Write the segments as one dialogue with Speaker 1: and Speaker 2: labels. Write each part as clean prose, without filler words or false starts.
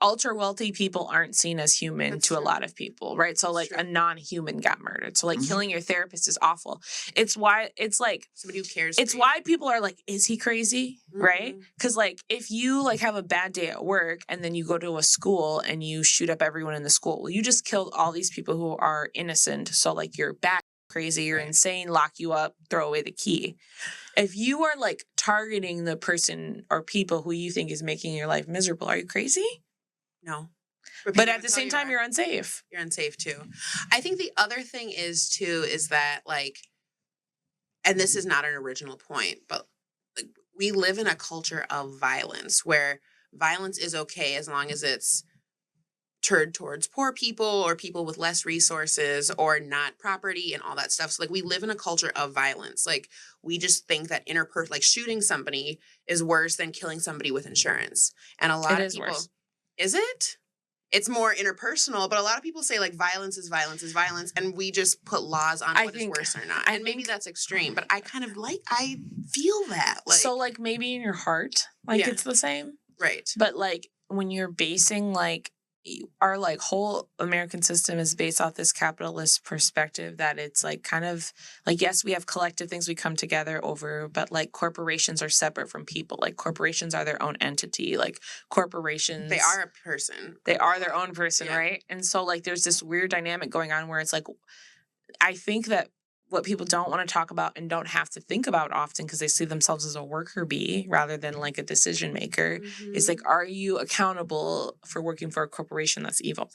Speaker 1: ultra wealthy people aren't seen as human
Speaker 2: That's
Speaker 1: to a
Speaker 2: true.
Speaker 1: lot of people, right? So like
Speaker 2: That's
Speaker 1: a
Speaker 2: true.
Speaker 1: non-human got murdered. So like killing your therapist is awful. It's why it's like
Speaker 2: Somebody who cares.
Speaker 1: it's
Speaker 2: for
Speaker 1: why people are like, is he crazy? Right?
Speaker 2: Mhm.
Speaker 1: Because like if you like have a bad day at work and then you go to a school and you shoot up everyone in the school, well, you just killed all these people who are innocent. So like you're back crazy, you're insane, lock you up, throw away the key. If you are like targeting the person or people who you think is making your life miserable, are you crazy?
Speaker 2: No.
Speaker 1: But at the same time, you're unsafe.
Speaker 2: You're unsafe too. I think the other thing is that like, and this is not an original point, but like we live in a culture of violence where violence is okay as long as it's turned towards poor people or people with less resources or not property and all that stuff. So like we live in a culture of violence. Like we just think that like shooting somebody is worse than killing somebody with insurance. And a lot of people, is it? It's more interpersonal, but a lot of people say like violence is violence is violence, and we just put laws on what is worse or not. And maybe that's extreme, but I kind of I feel that. Like,
Speaker 1: so like maybe in your heart, like it's the same.
Speaker 2: Right.
Speaker 1: But like when you're basing like our like whole American system is based off this capitalist perspective that it's like kind of like, yes, we have collective things we come together over, but like corporations are separate from people. Like corporations are their own entity. Like corporations,
Speaker 2: they are a person.
Speaker 1: They are their own person, right? And so like there's this weird dynamic going on where it's like, I think that what people don't want to talk about and don't have to think about often because they see themselves as a worker bee rather than like a decision maker is like, are you accountable for working for a corporation that's evil?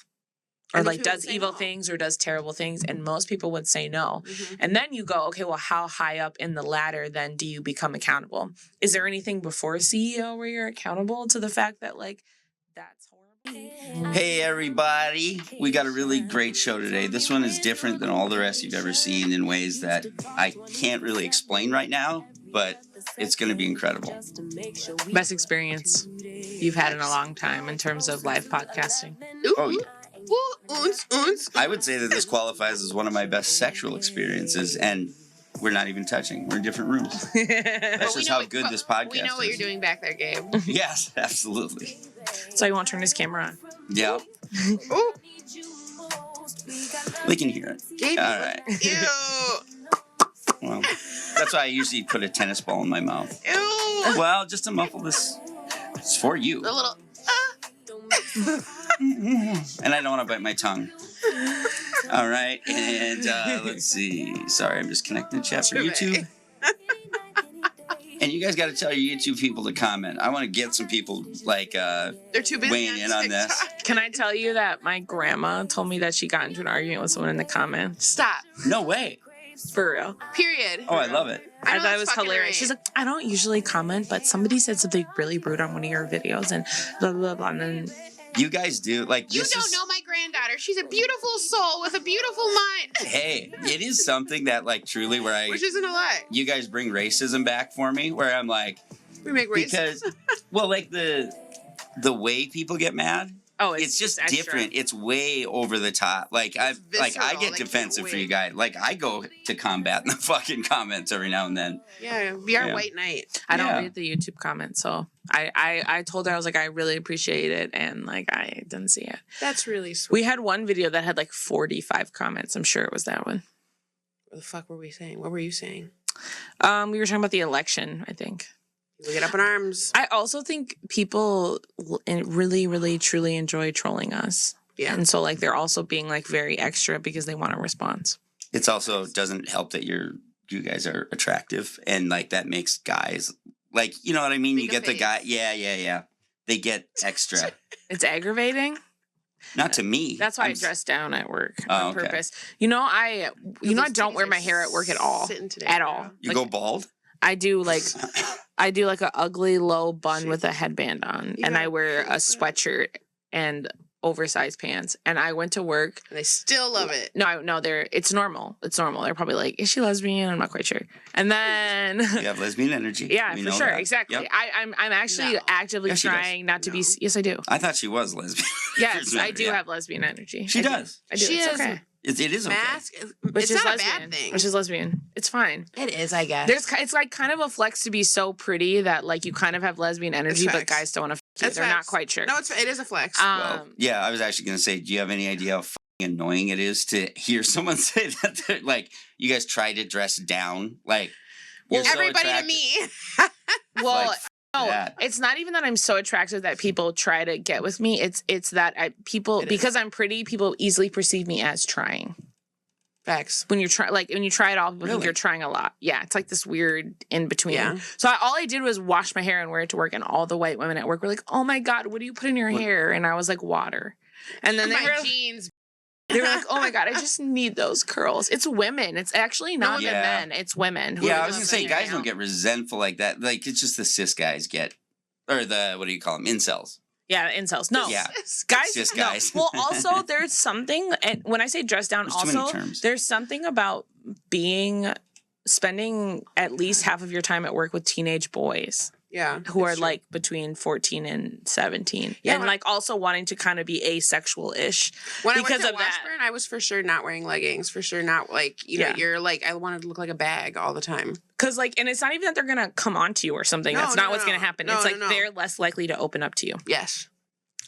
Speaker 1: Or like does evil things or does terrible things? And most people would say no. And then you go, okay, well, how high up in the ladder then do you become accountable? Is there anything before CEO where you're accountable to the fact that like that's horrible?
Speaker 3: Hey everybody, we got a really great show today. This one is different than all the rest you've ever seen in ways that I can't really explain right now, but it's going to be incredible.
Speaker 1: Best experience you've had in a long time in terms of live podcasting?
Speaker 3: Oh yeah. I would say that this qualifies as one of my best sexual experiences, and we're not even touching. We're in different rooms. That's just how good this podcast is.
Speaker 2: We know what you're doing back there, Gabe.
Speaker 3: Yes, absolutely.
Speaker 1: So you won't turn his camera on?
Speaker 3: Yeah.
Speaker 2: Oh.
Speaker 3: We can hear it.
Speaker 2: Gabe,
Speaker 3: all right.
Speaker 2: Ew.
Speaker 3: Well, that's why I usually put a tennis ball in my mouth.
Speaker 2: Ew.
Speaker 3: Well, just to muffle this. It's for you.
Speaker 2: A little.
Speaker 3: And I don't want to bite my tongue. All right. And let's see. Sorry, I'm just connecting the chat for YouTube. And you guys got to tell your YouTube people to comment. I want to get some people like
Speaker 2: they're too busy
Speaker 3: weighing in on this.
Speaker 1: Can I tell you that my grandma told me that she got into an argument with someone in the comments?
Speaker 2: Stop.
Speaker 3: No way.
Speaker 1: For real.
Speaker 2: Period.
Speaker 3: Oh, I love it.
Speaker 1: I thought it was hilarious. Right. She's like, I don't usually comment, but somebody said something really rude on one of your videos and blah, blah, blah. And then
Speaker 3: you guys do like
Speaker 2: you don't know my granddaughter. She's a beautiful soul with a beautiful mind.
Speaker 3: Hey, it is something that like truly
Speaker 2: which isn't a lie.
Speaker 3: You guys bring racism back for me, where I'm like,
Speaker 2: we make racism
Speaker 3: because well, like the way people get mad.
Speaker 1: Oh,
Speaker 3: it's just different. It's way over the top. Like I get defensive for you guys. Like I go to combat in the fucking comments every now and then.
Speaker 2: Yeah, be our white knight.
Speaker 1: I don't read the YouTube comments, so I told her I was like I really appreciate it, and like I didn't see it.
Speaker 2: That's really sweet.
Speaker 1: We had one video that had like 45 comments. I'm sure it was that one.
Speaker 2: What the fuck were we saying? What were you saying?
Speaker 1: We were talking about the election, I think.
Speaker 2: People get up in arms.
Speaker 1: I also think people really, really, truly enjoy trolling us. Yeah. And so, like, they're also being, like, very extra because they want a response.
Speaker 3: It's also doesn't help that you guys are attractive. And, like, that makes guys, like, you know what I mean? You get the guy. Yeah. They get extra.
Speaker 1: It's aggravating.
Speaker 3: Not to me.
Speaker 1: That's why I dress down at work on purpose. You know, I don't wear my hair at work at all. At all.
Speaker 3: You go bald?
Speaker 1: I do like an ugly low bun with a headband on, and I wear a sweatshirt and oversized pants. And I went to work,
Speaker 2: and they still love it.
Speaker 1: No, it's normal. It's normal. They're probably like, is she lesbian? I'm not quite sure. And then
Speaker 3: you have lesbian energy.
Speaker 1: Yeah, for sure, exactly. Yep. I'm actually actively trying not to be. Yes, I do.
Speaker 3: I thought she was lesbian.
Speaker 1: Yes, I do have lesbian energy.
Speaker 3: She does.
Speaker 1: I do. It's okay.
Speaker 3: It is okay.
Speaker 2: It's not a bad thing.
Speaker 1: Which is lesbian. It's fine.
Speaker 2: It is, I guess.
Speaker 1: It's like kind of a flex to be so pretty that like you kind of have lesbian energy, but guys don't want to
Speaker 2: That's
Speaker 1: They're not
Speaker 2: facts.
Speaker 1: quite sure.
Speaker 2: No, it is a flex.
Speaker 3: Well, yeah, I was actually going to say, do you have any idea how fucking annoying it is to hear someone say that? Like, you guys try to dress down? Like, you're so
Speaker 2: Everybody to
Speaker 3: attractive.
Speaker 2: me.
Speaker 1: Well,
Speaker 3: Like,
Speaker 1: no,
Speaker 3: that.
Speaker 1: it's not even that I'm so attractive that people try to get with me. It's that because I'm pretty, people easily perceive me as trying.
Speaker 2: Facts.
Speaker 1: When you try it all, people think
Speaker 3: Really?
Speaker 1: you're trying a lot. Yeah, it's like this weird in between.
Speaker 2: Yeah.
Speaker 1: So all I did was wash my hair and wear it to work, and all the white women at work were like, "Oh my god, what do you put in your hair?" And I was like, "Water." And then
Speaker 2: My jeans.
Speaker 1: they were like, "Oh my god, I just need those curls." It's women. It's actually not the
Speaker 3: Yeah.
Speaker 1: men. It's women. Who
Speaker 3: Yeah, I
Speaker 1: are
Speaker 3: was
Speaker 1: just
Speaker 3: going to say,
Speaker 1: like,
Speaker 3: guys don't get resentful like that. Like, it's just the cis guys get, or the, what do you call them? Incels.
Speaker 1: Yeah, incels. No.
Speaker 3: Yeah.
Speaker 1: Guys,
Speaker 3: Cis
Speaker 1: no.
Speaker 3: guys.
Speaker 1: Well, also there's something, and when I say dress down,
Speaker 3: There's too many
Speaker 1: also
Speaker 3: terms.
Speaker 1: there's something about spending at least half of your time at work with teenage boys
Speaker 2: Yeah.
Speaker 1: who
Speaker 2: it's
Speaker 1: are
Speaker 2: true.
Speaker 1: like between 14 and 17,
Speaker 2: Yeah,
Speaker 1: and
Speaker 2: when-
Speaker 1: like also wanting to kind of be asexual-ish
Speaker 2: When
Speaker 1: because
Speaker 2: I worked at
Speaker 1: of that.
Speaker 2: Washburn, I was for sure not wearing leggings. For sure not like, you know,
Speaker 1: Yeah.
Speaker 2: you're like, I wanted to look like a bag all the time.
Speaker 1: Because like, and it's not even that they're gonna come on to you or something.
Speaker 2: No,
Speaker 1: That's
Speaker 2: no,
Speaker 1: not what's
Speaker 2: no.
Speaker 1: gonna happen.
Speaker 2: No,
Speaker 1: It's
Speaker 2: no,
Speaker 1: like
Speaker 2: no.
Speaker 1: they're less likely to open up to you
Speaker 2: Yes.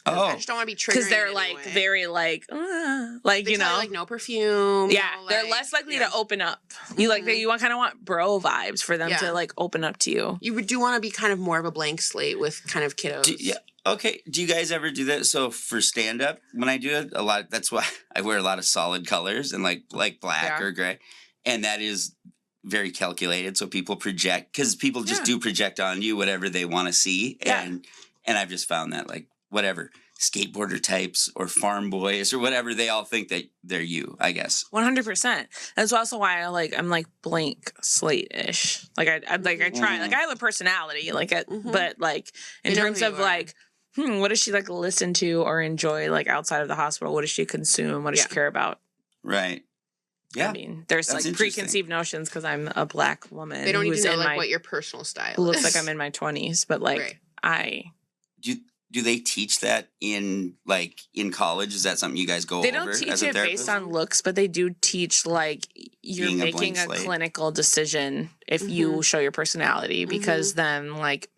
Speaker 3: Oh.
Speaker 2: I just don't want to be triggering.
Speaker 1: because they're
Speaker 2: in
Speaker 1: like
Speaker 2: any way.
Speaker 1: very like
Speaker 2: They
Speaker 1: you
Speaker 2: tell
Speaker 1: know.
Speaker 2: like no perfume.
Speaker 1: Yeah,
Speaker 2: no,
Speaker 1: they're
Speaker 2: like-
Speaker 1: less likely
Speaker 2: yeah.
Speaker 1: to open up. You like
Speaker 2: Mhm.
Speaker 1: you kind of want bro vibes for them
Speaker 2: Yeah.
Speaker 1: to like open up to you.
Speaker 2: You do want to be kind of more of a blank slate with kind of kiddos.
Speaker 3: Yeah. Okay. Do you guys ever do that? So for stand up, when I do it, a lot. That's why I wear a lot of solid colors and like black
Speaker 1: Yeah.
Speaker 3: or gray, and that is very calculated. So people project because people just
Speaker 1: Yeah.
Speaker 3: do project on you whatever they want to see,
Speaker 1: Yeah.
Speaker 3: and I've just found that like whatever skateboarder types or farm boys or whatever, they all think that they're you. I guess.
Speaker 1: 100%. That's also why I'm like blank slate ish. Like I try. Like I have a personality. Like
Speaker 2: Mhm.
Speaker 1: but like in
Speaker 2: You know
Speaker 1: terms
Speaker 2: who
Speaker 1: of
Speaker 2: you are.
Speaker 1: like. What does she like listen to or enjoy like outside of the hospital? What does she consume? What does she
Speaker 2: Yeah.
Speaker 1: care about?
Speaker 3: Right. Yeah.
Speaker 1: I mean, there's
Speaker 3: That's
Speaker 1: like
Speaker 3: interesting.
Speaker 1: preconceived notions because I'm a black woman.
Speaker 2: They don't need
Speaker 1: who's
Speaker 2: to know
Speaker 1: in
Speaker 2: like
Speaker 1: my,
Speaker 2: what your personal style
Speaker 1: who looks
Speaker 2: is.
Speaker 1: like I'm in my 20s, but like
Speaker 2: Right.
Speaker 1: I
Speaker 3: Do they teach that in college? Is that something you guys go
Speaker 1: they
Speaker 3: over
Speaker 1: don't teach
Speaker 3: as a
Speaker 1: it
Speaker 3: therapist?
Speaker 1: based on looks, but they do teach like you're
Speaker 3: Being a blank
Speaker 1: making a
Speaker 3: slate.
Speaker 1: clinical decision if you show your personality because then like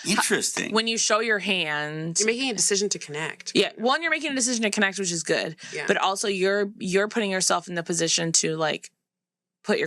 Speaker 3: Interesting.
Speaker 1: when you show your hand
Speaker 2: You're making a decision to connect.
Speaker 1: yeah, one, you're making a decision to connect, which is good.
Speaker 2: Yeah.
Speaker 1: But also you're putting yourself in the position to like make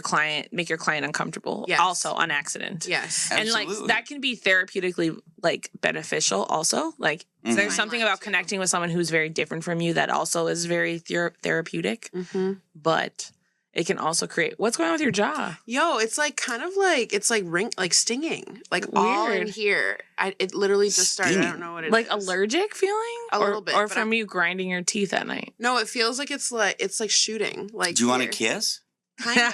Speaker 1: your client uncomfortable.
Speaker 2: Yes.
Speaker 1: Also on accident.
Speaker 2: Yes.
Speaker 1: And like
Speaker 3: Absolutely.
Speaker 1: that can be therapeutically like beneficial also. Like
Speaker 3: Mhm.
Speaker 1: there's something
Speaker 2: Mine
Speaker 1: about
Speaker 2: too.
Speaker 1: connecting with someone who's very different from you that also is very therapeutic,
Speaker 2: Mm-hmm.
Speaker 1: but it can also create what's going on with your jaw?
Speaker 2: Yo, it's like kind of like it's like stinging, like all in
Speaker 1: Weird.
Speaker 2: here. It literally just started. I
Speaker 3: Stinging.
Speaker 2: don't know what it is.
Speaker 1: Like allergic feeling?
Speaker 2: A
Speaker 1: or,
Speaker 2: little bit,
Speaker 1: Or
Speaker 2: but
Speaker 1: from you grinding your teeth at night.
Speaker 2: No, it feels like it's like shooting. Like
Speaker 3: Do you want to
Speaker 2: here.
Speaker 3: kiss?
Speaker 2: Kind of. Make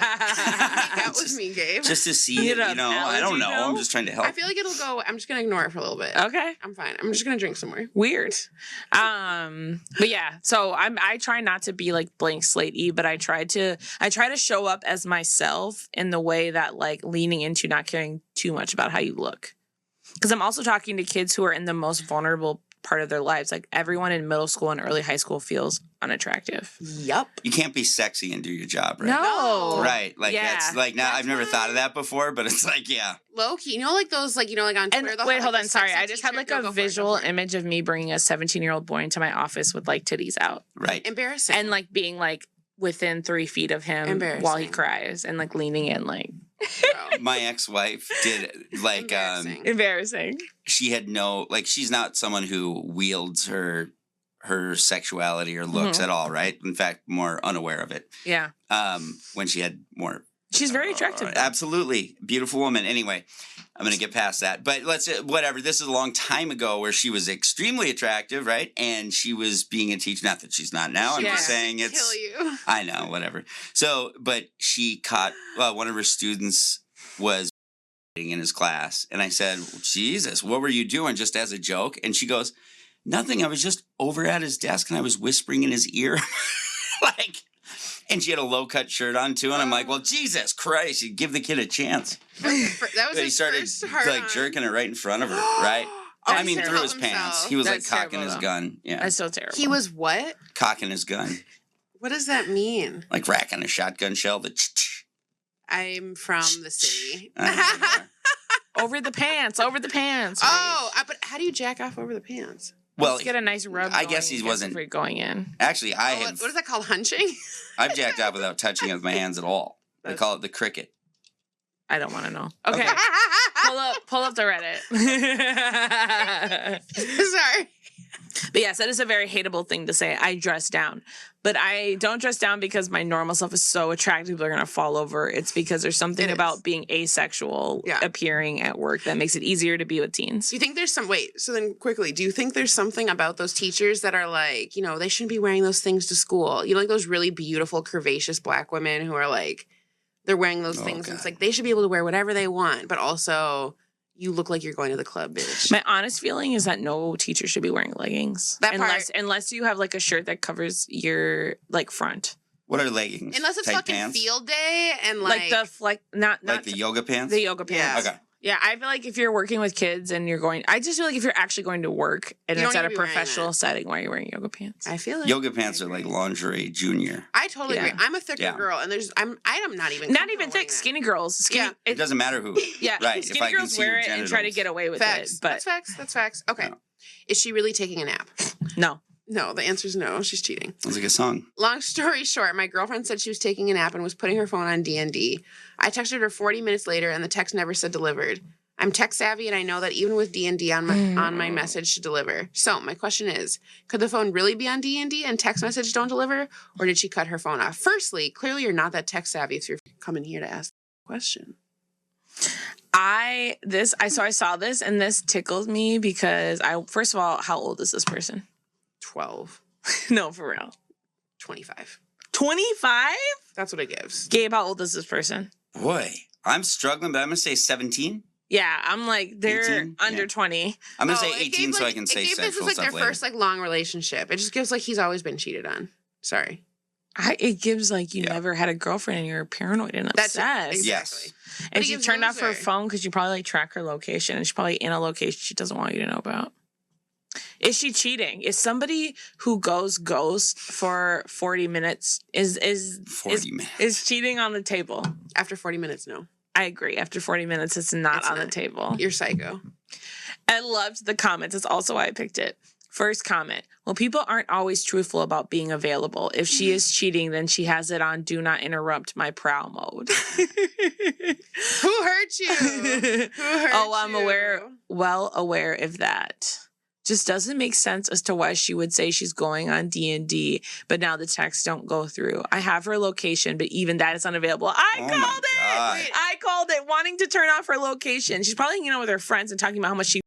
Speaker 2: out with
Speaker 3: Just-
Speaker 2: me, Gabe.
Speaker 3: Just to see,
Speaker 1: You
Speaker 3: it,
Speaker 1: have
Speaker 3: I don't
Speaker 1: allergy
Speaker 3: know. I'm
Speaker 1: pill?
Speaker 3: just trying to help.
Speaker 2: I feel like it'll go. I'm just gonna ignore it for a little bit.
Speaker 1: Okay.
Speaker 2: I'm fine. I'm just gonna drink some more.
Speaker 1: Weird. But yeah, so I try not to be like blank slate-y, but I try to show up as myself in the way that like leaning into not caring too much about how you look. Because I'm also talking to kids who are in the most vulnerable part of their lives. Like everyone in middle school and early high school feels unattractive.
Speaker 2: Yup.
Speaker 3: You can't be sexy and do your job, right?
Speaker 1: No.
Speaker 3: Right. Like
Speaker 1: Yeah.
Speaker 3: that's like now
Speaker 2: That's
Speaker 3: I've never
Speaker 2: why-
Speaker 3: thought of that before, but it's like, yeah.
Speaker 2: Low key. You know, like those, like like on
Speaker 1: And
Speaker 2: Twitter. they'll
Speaker 1: wait,
Speaker 2: have,
Speaker 1: hold
Speaker 2: like,
Speaker 1: on.
Speaker 2: the
Speaker 1: Sorry.
Speaker 2: sexy
Speaker 1: I just had
Speaker 2: t-shirt.
Speaker 1: like
Speaker 2: No,
Speaker 1: a
Speaker 2: go for it, go
Speaker 1: visual
Speaker 2: for it.
Speaker 1: image of me bringing a 17-year-old boy into my office with like titties out
Speaker 3: Right.
Speaker 2: Embarrassing.
Speaker 1: and like being like within 3 feet of him while he
Speaker 2: Embarrassing.
Speaker 1: cries and like leaning in like
Speaker 2: Bro.
Speaker 3: My ex-wife did like
Speaker 2: Embarrassing.
Speaker 1: embarrassing.
Speaker 3: she had no like she's not someone who wields her sexuality or looks
Speaker 1: Mhm.
Speaker 3: at all, right? In fact, more unaware of it.
Speaker 1: Yeah.
Speaker 3: When she had more
Speaker 1: She's very attractive. though.
Speaker 3: Absolutely. Beautiful woman. Anyway, I'm going to get past that. But whatever. This is a long time ago where she was extremely attractive, right? And she was being a teacher. Not that she's not now. I'm
Speaker 1: Yeah.
Speaker 3: just saying it's.
Speaker 2: Kill you.
Speaker 3: I know, whatever. So, but she caught one of her students was in his class. And I said, Jesus, what were you doing? Just as a joke. And she goes, nothing. I was just over at his desk and I was whispering in his ear. like. And she had a low-cut shirt on, too. And I'm like, well, Jesus Christ, you give the kid a chance.
Speaker 2: That was
Speaker 3: But he
Speaker 2: his
Speaker 3: started,
Speaker 2: first hard
Speaker 3: like,
Speaker 2: on.
Speaker 3: jerking it right in front of her, right?
Speaker 2: Oh,
Speaker 3: I
Speaker 2: he
Speaker 3: mean,
Speaker 2: said
Speaker 3: through
Speaker 2: help
Speaker 3: his pants.
Speaker 2: himself.
Speaker 3: He was,
Speaker 1: That's
Speaker 3: like, cocking
Speaker 1: terrible,
Speaker 3: his
Speaker 1: though.
Speaker 3: gun. Yeah,
Speaker 1: That's so terrible.
Speaker 2: He was what?
Speaker 3: cocking his gun.
Speaker 2: What does that mean?
Speaker 3: Like racking a shotgun shell. The
Speaker 2: I'm from the city.
Speaker 3: I don't know.
Speaker 1: Over the pants. Right?
Speaker 2: Oh, but how do you jack off over the pants?
Speaker 3: Well,
Speaker 1: Let's get a nice rub.
Speaker 3: I guess he wasn't
Speaker 1: before going in.
Speaker 3: Actually,
Speaker 2: What is that called? Hunching?
Speaker 3: I've jacked off without touching it with my hands at all. They call it the cricket.
Speaker 1: I don't want to know. Okay. pull up the Reddit.
Speaker 2: Sorry.
Speaker 1: But yes, that is a very hateable thing to say. I dress down. But I don't dress down because my normal self is so attractive people are going to fall over. It's because there's something about being asexual appearing at work that makes it easier to be with teens.
Speaker 2: Do you think there's so then quickly, do you think there's something about those teachers that are like, they shouldn't be wearing those things to school? Like those really beautiful, curvaceous Black women who are like, they're wearing those things. And it's like, they should be able to wear whatever they want, but also you look like you're going to the club, bitch.
Speaker 1: My honest feeling is that no teacher should be wearing leggings. Unless you have like a shirt that covers your like front.
Speaker 3: What are leggings?
Speaker 2: Unless it's
Speaker 3: Tight
Speaker 2: fucking
Speaker 3: pants?
Speaker 2: field day and
Speaker 1: not
Speaker 3: like the yoga pants?
Speaker 1: The yoga pants.
Speaker 3: Okay.
Speaker 1: Yeah, I feel like if you're working with kids and I just feel like if you're actually going to work and it's at a professional setting, why are you wearing yoga pants?
Speaker 2: I feel like
Speaker 3: yoga pants are like lingerie junior.
Speaker 2: I totally agree. I'm a thicker girl, and I'm not even
Speaker 1: thick. Skinny girls.
Speaker 3: It doesn't matter who.
Speaker 1: Yeah,
Speaker 3: right.
Speaker 1: Skinny
Speaker 3: if I
Speaker 1: girls
Speaker 3: can see
Speaker 1: wear
Speaker 3: your
Speaker 1: it
Speaker 3: genitals.
Speaker 1: and try to get away with it. But
Speaker 2: That's facts. Okay, is she really taking a nap?
Speaker 1: No.
Speaker 2: No, the answer is no. She's cheating.
Speaker 3: Sounds like a song.
Speaker 2: Long story short, my girlfriend said she was taking a nap and was putting her phone on D&D. I texted her 40 minutes later, and the text never said delivered. I'm tech savvy, and I know that even with D&D on my message to deliver. So my question is, could the phone really be on D&D and text message don't deliver, or did she cut her phone off? Firstly, clearly you're not that tech savvy if you're coming here to ask the question.
Speaker 1: I saw this, and this tickled me because first of all, how old is this person?
Speaker 2: 12.
Speaker 1: No, for real.
Speaker 2: 25.
Speaker 1: 25?
Speaker 2: That's what it gives.
Speaker 1: Gabe, how old is this person?
Speaker 3: Boy, I'm struggling, but I'm going to say 17.
Speaker 1: Yeah, I'm like, they're
Speaker 3: 18?
Speaker 1: under 20.
Speaker 3: I'm going to say 18 so I can say sexual
Speaker 2: this is like
Speaker 3: stuff
Speaker 2: their
Speaker 3: later.
Speaker 2: first long relationship. It just gives like he's always been cheated on. Sorry.
Speaker 1: It gives like you never had a girlfriend and you're paranoid and obsessed.
Speaker 2: Exactly.
Speaker 3: Yes.
Speaker 1: And she turned off her phone because you probably like track her location, and she's probably in a location she doesn't want you to know about. Is she cheating? Is somebody who goes ghost for 40 minutes is cheating on the table?
Speaker 2: After 40 minutes, no.
Speaker 1: I agree. After 40 minutes, it's not on the table.
Speaker 2: You're psycho.
Speaker 1: I loved the comments. That's also why I picked it. First comment. Well, people aren't always truthful about being available. If she is cheating, then she has it on do not interrupt my prowl mode.
Speaker 2: Who hurt you?
Speaker 1: I'm well aware of that. Just doesn't make sense as to why she would say she's going on D&D, but now the texts don't go through. I have her location, but even that is unavailable. I called it. Wanting to turn off her location. She's probably hanging out with her friends and talking about how much she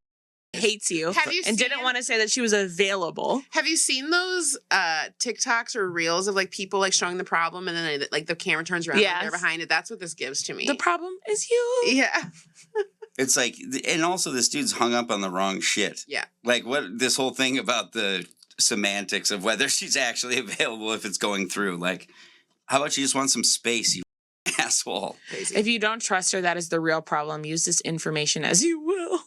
Speaker 1: hates you. Didn't want to say that she was available.
Speaker 2: Have you seen those TikToks or reels of like people like showing the problem and then like the camera turns around and they're behind it? That's what this gives to me.
Speaker 1: The problem is you.
Speaker 2: Yeah.
Speaker 3: It's like, and also this dude's hung up on the wrong shit.
Speaker 2: Yeah.
Speaker 3: Like this whole thing about the semantics of whether she's actually available if it's going through. Like, how about you just want some space, you asshole?
Speaker 2: Crazy.
Speaker 1: If you don't trust her, that is the real problem. Use this information as you will.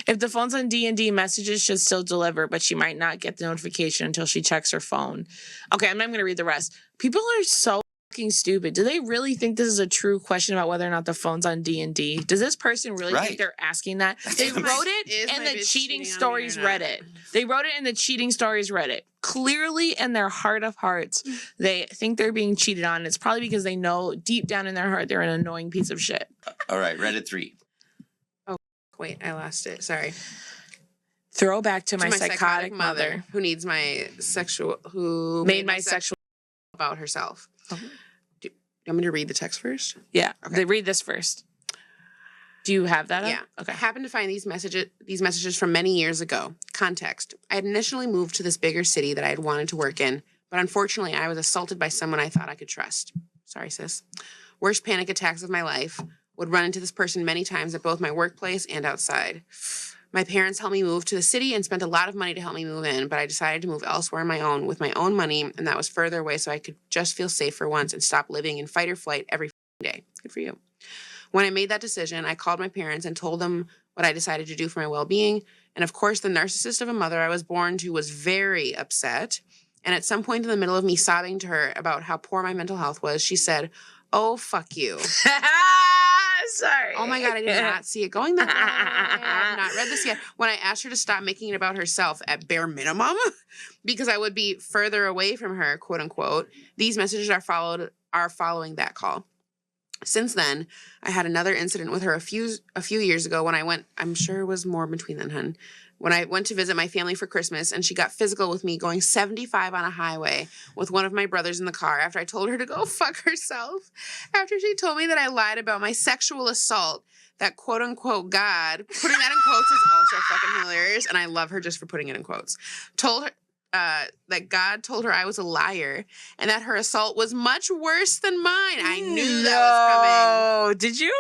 Speaker 1: If the phone's on D&D, messages should still deliver, but she might not get the notification until she checks her phone. Okay, I'm not going to read the rest. People are so fucking stupid. Do they really think this is a true question about whether or not the phone's on D&D? Does this person really think they're asking that? They wrote it in the Cheating Stories Reddit. They wrote it in the Cheating Stories Reddit. Clearly, in their heart of hearts, they think they're being cheated on. It's probably because they know deep down in their heart they're an annoying piece of shit.
Speaker 3: All right, Reddit 3.
Speaker 2: Wait, I lost it. Sorry.
Speaker 1: Throwback to my psychotic mother
Speaker 2: who needs my sexual, who
Speaker 1: made my sexual
Speaker 2: about herself. Do you want me to read the text first?
Speaker 1: Yeah.
Speaker 2: Okay.
Speaker 1: Read this first. Do you have that up?
Speaker 2: Yeah.
Speaker 1: Okay.
Speaker 2: I happened to find these messages from many years ago. Context. I had initially moved to this bigger city that I had wanted to work in, but unfortunately I was assaulted by someone I thought I could trust. Sorry, sis. Worst panic attacks of my life. Would run into this person many times at both my workplace and outside. My parents helped me move to the city and spent a lot of money to help me move in, but I decided to move elsewhere on my own with my own money, and that was further away so I could just feel safe for once and stop living in fight or flight every day. Good for you. When I made that decision, I called my parents and told them what I decided to do for my well-being, and of course the narcissist of a mother I was born to was very upset, and at some point in the middle of me sobbing to her about how poor my mental health was, she said, "Oh, fuck you."
Speaker 1: Sorry.
Speaker 2: Oh my God, I did not see it going that way. I have not read this yet. When I asked her to stop making it about herself at bare minimum, because I would be further away from her, quote unquote, these messages are following that call. Since then, I had another incident with her a few years ago when I went, I'm sure it was more between then, hun, when I went to visit my family for Christmas, and she got physical with me going 75 on a highway with one of my brothers in the car after I told her to go fuck herself. After she told me that I lied about my sexual assault, that quote unquote God, putting that in quotes is also fucking hilarious, and I love her just for putting it in quotes, told her that God told her I was a liar and that her assault was much worse than mine. I knew that was coming.
Speaker 1: Oh, did you?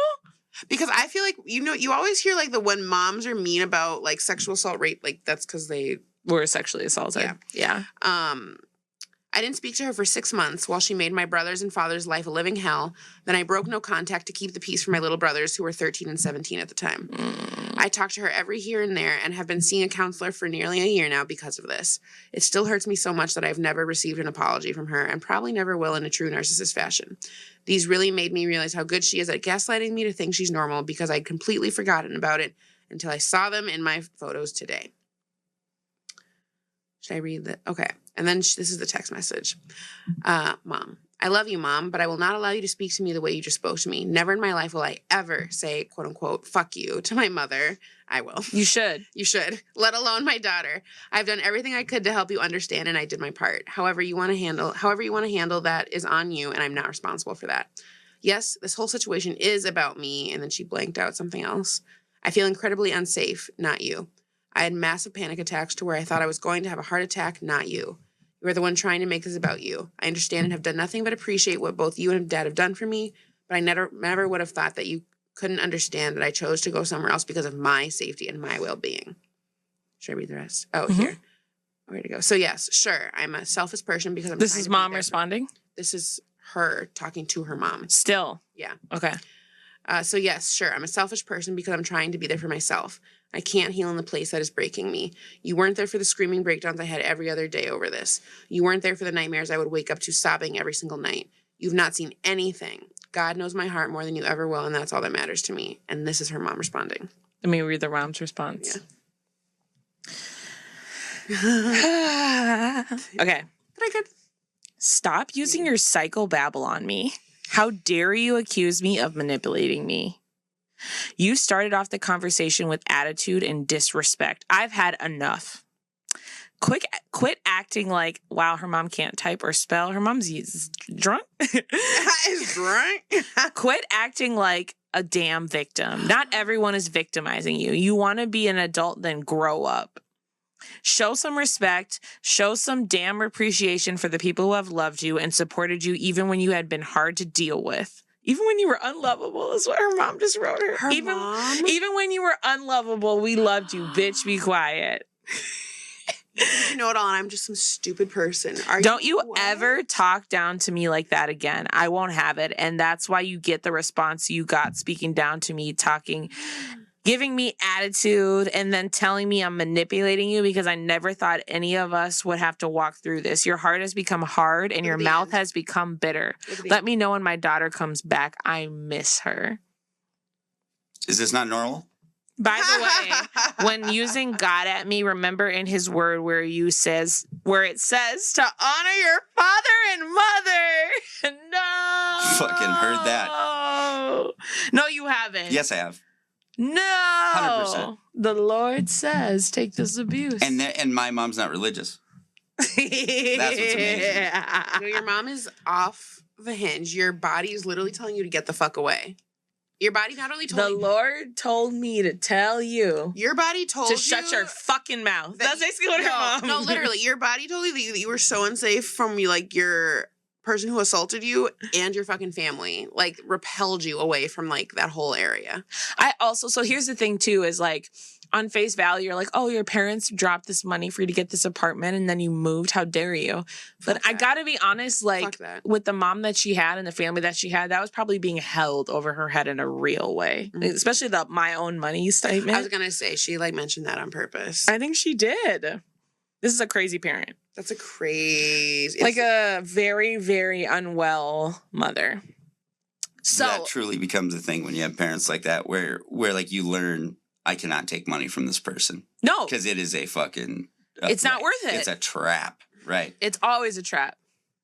Speaker 2: Because I feel like, you always hear like when moms are mean about like sexual assault rape, like that's because they
Speaker 1: were sexually assaulted. Yeah.
Speaker 2: I didn't speak to her for 6 months while she made my brother's and father's life a living hell. Then I broke no contact to keep the peace for my little brothers, who were 13 and 17 at the time. I talked to her every here and there and have been seeing a counselor for nearly a year now because of this. It still hurts me so much that I've never received an apology from her and probably never will in a true narcissist fashion. These really made me realize how good she is at gaslighting me to think she's normal, because I'd completely forgotten about it until I saw them in my photos today. Should I read that? Okay. And then this is the text message. Mom, I love you, Mom, but I will not allow you to speak to me the way you just spoke to me. Never in my life will I ever say, quote unquote, fuck you to my mother. I will.
Speaker 1: You should.
Speaker 2: You should. Let alone my daughter. I've done everything I could to help you understand, and I did my part. However you want to handle that is on you, and I'm not responsible for that. Yes, this whole situation is about me. And then she blanked out something else. I feel incredibly unsafe, not you. I had massive panic attacks to where I thought I was going to have a heart attack, not you. You are the one trying to make this about you. I understand and have done nothing but appreciate what both you and Dad have done for me, but I never would have thought that you couldn't understand that I chose to go somewhere else because of my safety and my well-being. Should I read the rest? Oh, here. Where to go? So yes, sure, I'm a selfish person because I'm
Speaker 1: This
Speaker 2: trying
Speaker 1: is
Speaker 2: to be
Speaker 1: mom
Speaker 2: there
Speaker 1: responding?
Speaker 2: This is her talking to her mom.
Speaker 1: Still?
Speaker 2: Yeah.
Speaker 1: Okay.
Speaker 2: So yes, sure, I'm a selfish person because I'm trying to be there for myself. I can't heal in the place that is breaking me. You weren't there for the screaming breakdowns I had every other day over this. You weren't there for the nightmares I would wake up to sobbing every single night. You've not seen anything. God knows my heart more than you ever will, and that's all that matters to me. And this is her mom responding.
Speaker 1: Let me read the mom's response.
Speaker 2: Yeah.
Speaker 1: Okay. Stop using your psychobabble on me. How dare you accuse me of manipulating me? You started off the conversation with attitude and disrespect. I've had enough. Quit acting like, wow, her mom can't type or spell. Her mom's drunk.
Speaker 2: Is drunk.
Speaker 1: Quit acting like a damn victim. Not everyone is victimizing you. You want to be an adult, then grow up. Show some respect. Show some damn appreciation for the people who have loved you and supported you even when you had been hard to deal with. Even when you were unlovable is what her mom just wrote her.
Speaker 2: Mom?
Speaker 1: Even when you were unlovable, we loved you. Bitch, be quiet.
Speaker 2: You know it all, and I'm just some stupid person.
Speaker 1: Don't you ever talk down to me like that again. I won't have it. And that's why you get the response you got speaking down to me, giving me attitude, and then telling me I'm manipulating you because I never thought any of us would have to walk through this. Your heart has become hard and your mouth has become bitter. Let me know when my daughter comes back. I miss her.
Speaker 3: Is this not normal?
Speaker 1: By the way, when using God at me, remember in his word where it says to honor your father and mother. No.
Speaker 3: Fucking heard that.
Speaker 1: No, you haven't.
Speaker 3: Yes, I have.
Speaker 1: No.
Speaker 3: 100%.
Speaker 1: The Lord says, take this abuse.
Speaker 3: And my mom's not religious. That's what's amazing.
Speaker 2: No, your mom is off the hinge. Your body is literally telling you to get the fuck away. Your body not only told
Speaker 1: the Lord told me to tell you.
Speaker 2: Your body told
Speaker 1: to
Speaker 2: you
Speaker 1: shut your fucking mouth. That's basically what her mom.
Speaker 2: No, literally, your body told you that you were so unsafe from like your person who assaulted you and your fucking family, like repelled you away from like that whole area.
Speaker 1: So here's the thing too, is like on face value, you're like, oh, your parents dropped this money for you to get this apartment and then you moved. How dare you? But I gotta be honest, like with the mom that she had and the family that she had, that was probably being held over her head in a real way, especially the my own money statement.
Speaker 2: I was gonna say, she like mentioned that on purpose.
Speaker 1: I think she did. This is a crazy parent.
Speaker 2: That's a crazy...
Speaker 1: Like a very, very unwell mother. So
Speaker 3: that truly becomes a thing when you have parents like that, where like you learn, I cannot take money from this person
Speaker 1: no,
Speaker 3: because it is a fucking.
Speaker 1: it's not worth it.
Speaker 3: It's a trap, right?
Speaker 1: It's always a trap.